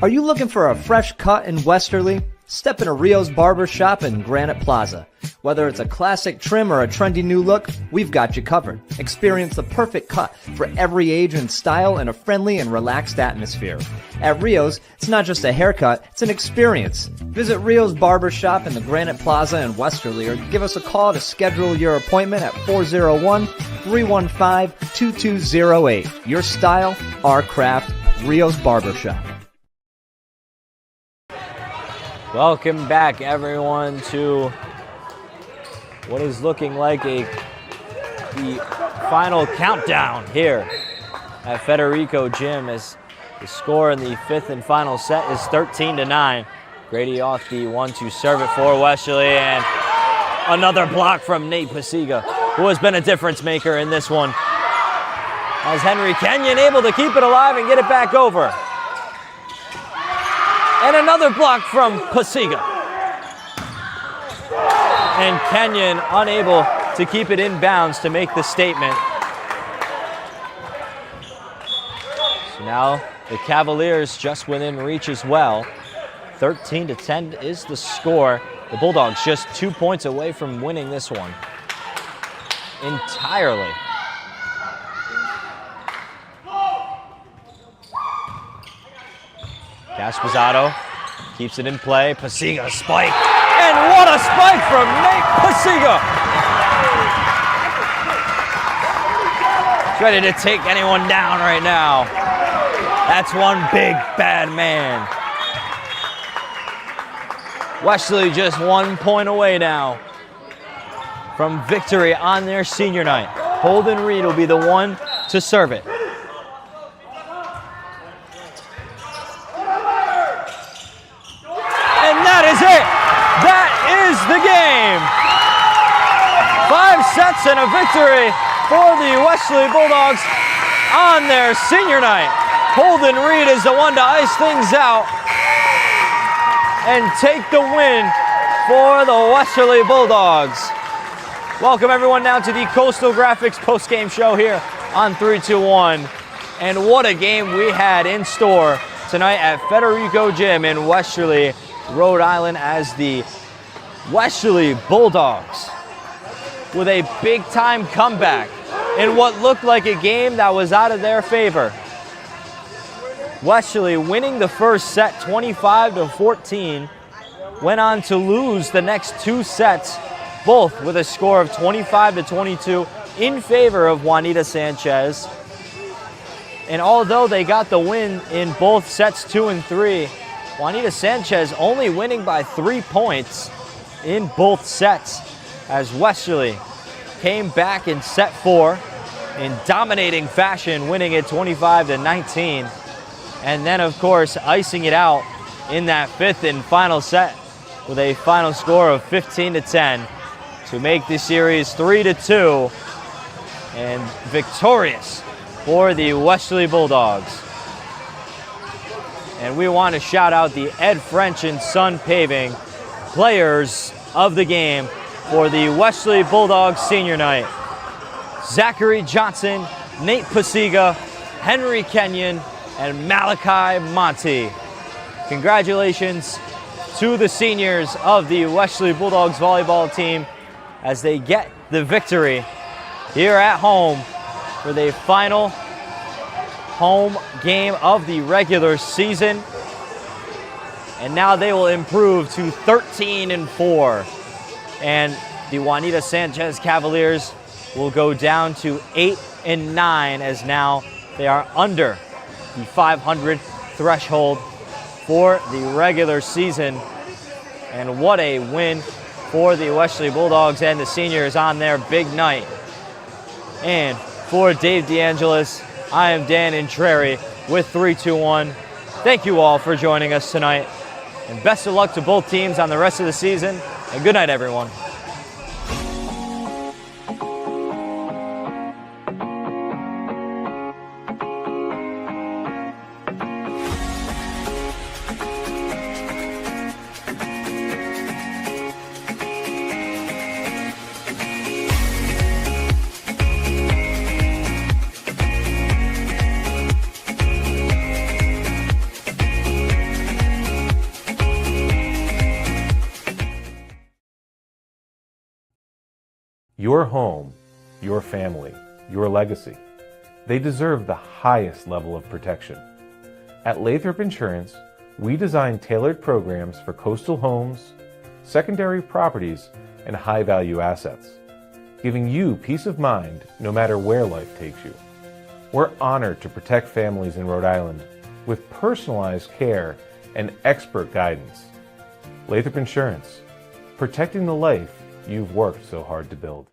[SPEAKER 24] Are you looking for a fresh cut in Westerly? Step into Rio's Barber Shop in Granite Plaza. Whether it's a classic trim or a trendy new look, we've got you covered. Experience the perfect cut for every age and style in a friendly and relaxed atmosphere. At Rio's, it's not just a haircut, it's an experience. Visit Rio's Barber Shop in the Granite Plaza in Westerly, or give us a call to schedule your appointment at 401-315-2208. Your style, our craft, Rio's Barber Shop.
[SPEAKER 2] Welcome back, everyone, to what is looking like the final countdown here at Federico Gym, as the score in the fifth and final set is 13-9. Grady off the 1-2 serve it for Westerly, and another block from Nate Pasiga, who has been a difference maker in this one. As Henry Kenyon able to keep it alive and get it back over. And another block from Pasiga. And Kenyon unable to keep it in bounds to make the statement. So now the Cavaliers just within reach as well. 13-10 is the score. The Bulldogs just 2 points away from winning this one entirely. Gasposado keeps it in play. Pasiga spike. And what a spike from Nate Pasiga! He's ready to take anyone down right now. That's one big bad man. Westerly just 1 point away now from victory on their senior night. Holden Reed will be the one to serve it. That is it. That is the game. 5 sets and a victory for the Westerly Bulldogs on their senior night. Holden Reed is the one to ice things out and take the win for the Westerly Bulldogs. Welcome everyone now to the Coastal Graphics post-game show here on 321. And what a game we had in store tonight at Federico Gym in Westerly, Rhode Island, as the Westerly Bulldogs with a big-time comeback in what looked like a game that was out of their favor. Westerly winning the first set 25-14, went on to lose the next 2 sets, both with a score of 25-22 in favor of Juanita Sanchez. And although they got the win in both sets 2 and 3, Juanita Sanchez only winning by 3 points in both sets, as Westerly came back in set 4 in dominating fashion, winning it 25-19. And then, of course, icing it out in that 5th and final set with a final score of 15-10 to make the series 3-2 and victorious for the Westerly Bulldogs. And we want to shout out the Ed French and Son Paving players of the game for the Westerly Bulldogs senior night. Zachary Johnson, Nate Pasiga, Henry Kenyon, and Malachi Monty. Congratulations to the seniors of the Westerly Bulldogs volleyball team as they get the victory here at home for the final home game of the regular season. And now they will improve to 13-4. And the Juanita Sanchez Cavaliers will go down to 8-9, as now they are under the 500 threshold for the regular season. And what a win for the Westerly Bulldogs and the seniors on their big night. And for Dave DeAngelis, I am Dan Intreri with 321. Thank you all for joining us tonight. And best of luck to both teams on the rest of the season. And good night, everyone.
[SPEAKER 1] Your home, your family, your legacy. They deserve the highest level of protection. At Lathrop Insurance, we design tailored programs for coastal homes, secondary properties, and high-value assets, giving you peace of mind no matter where life takes you. We're honored to protect families in Rhode Island with personalized care and expert guidance. Lathrop Insurance, protecting the life you've worked so hard to build.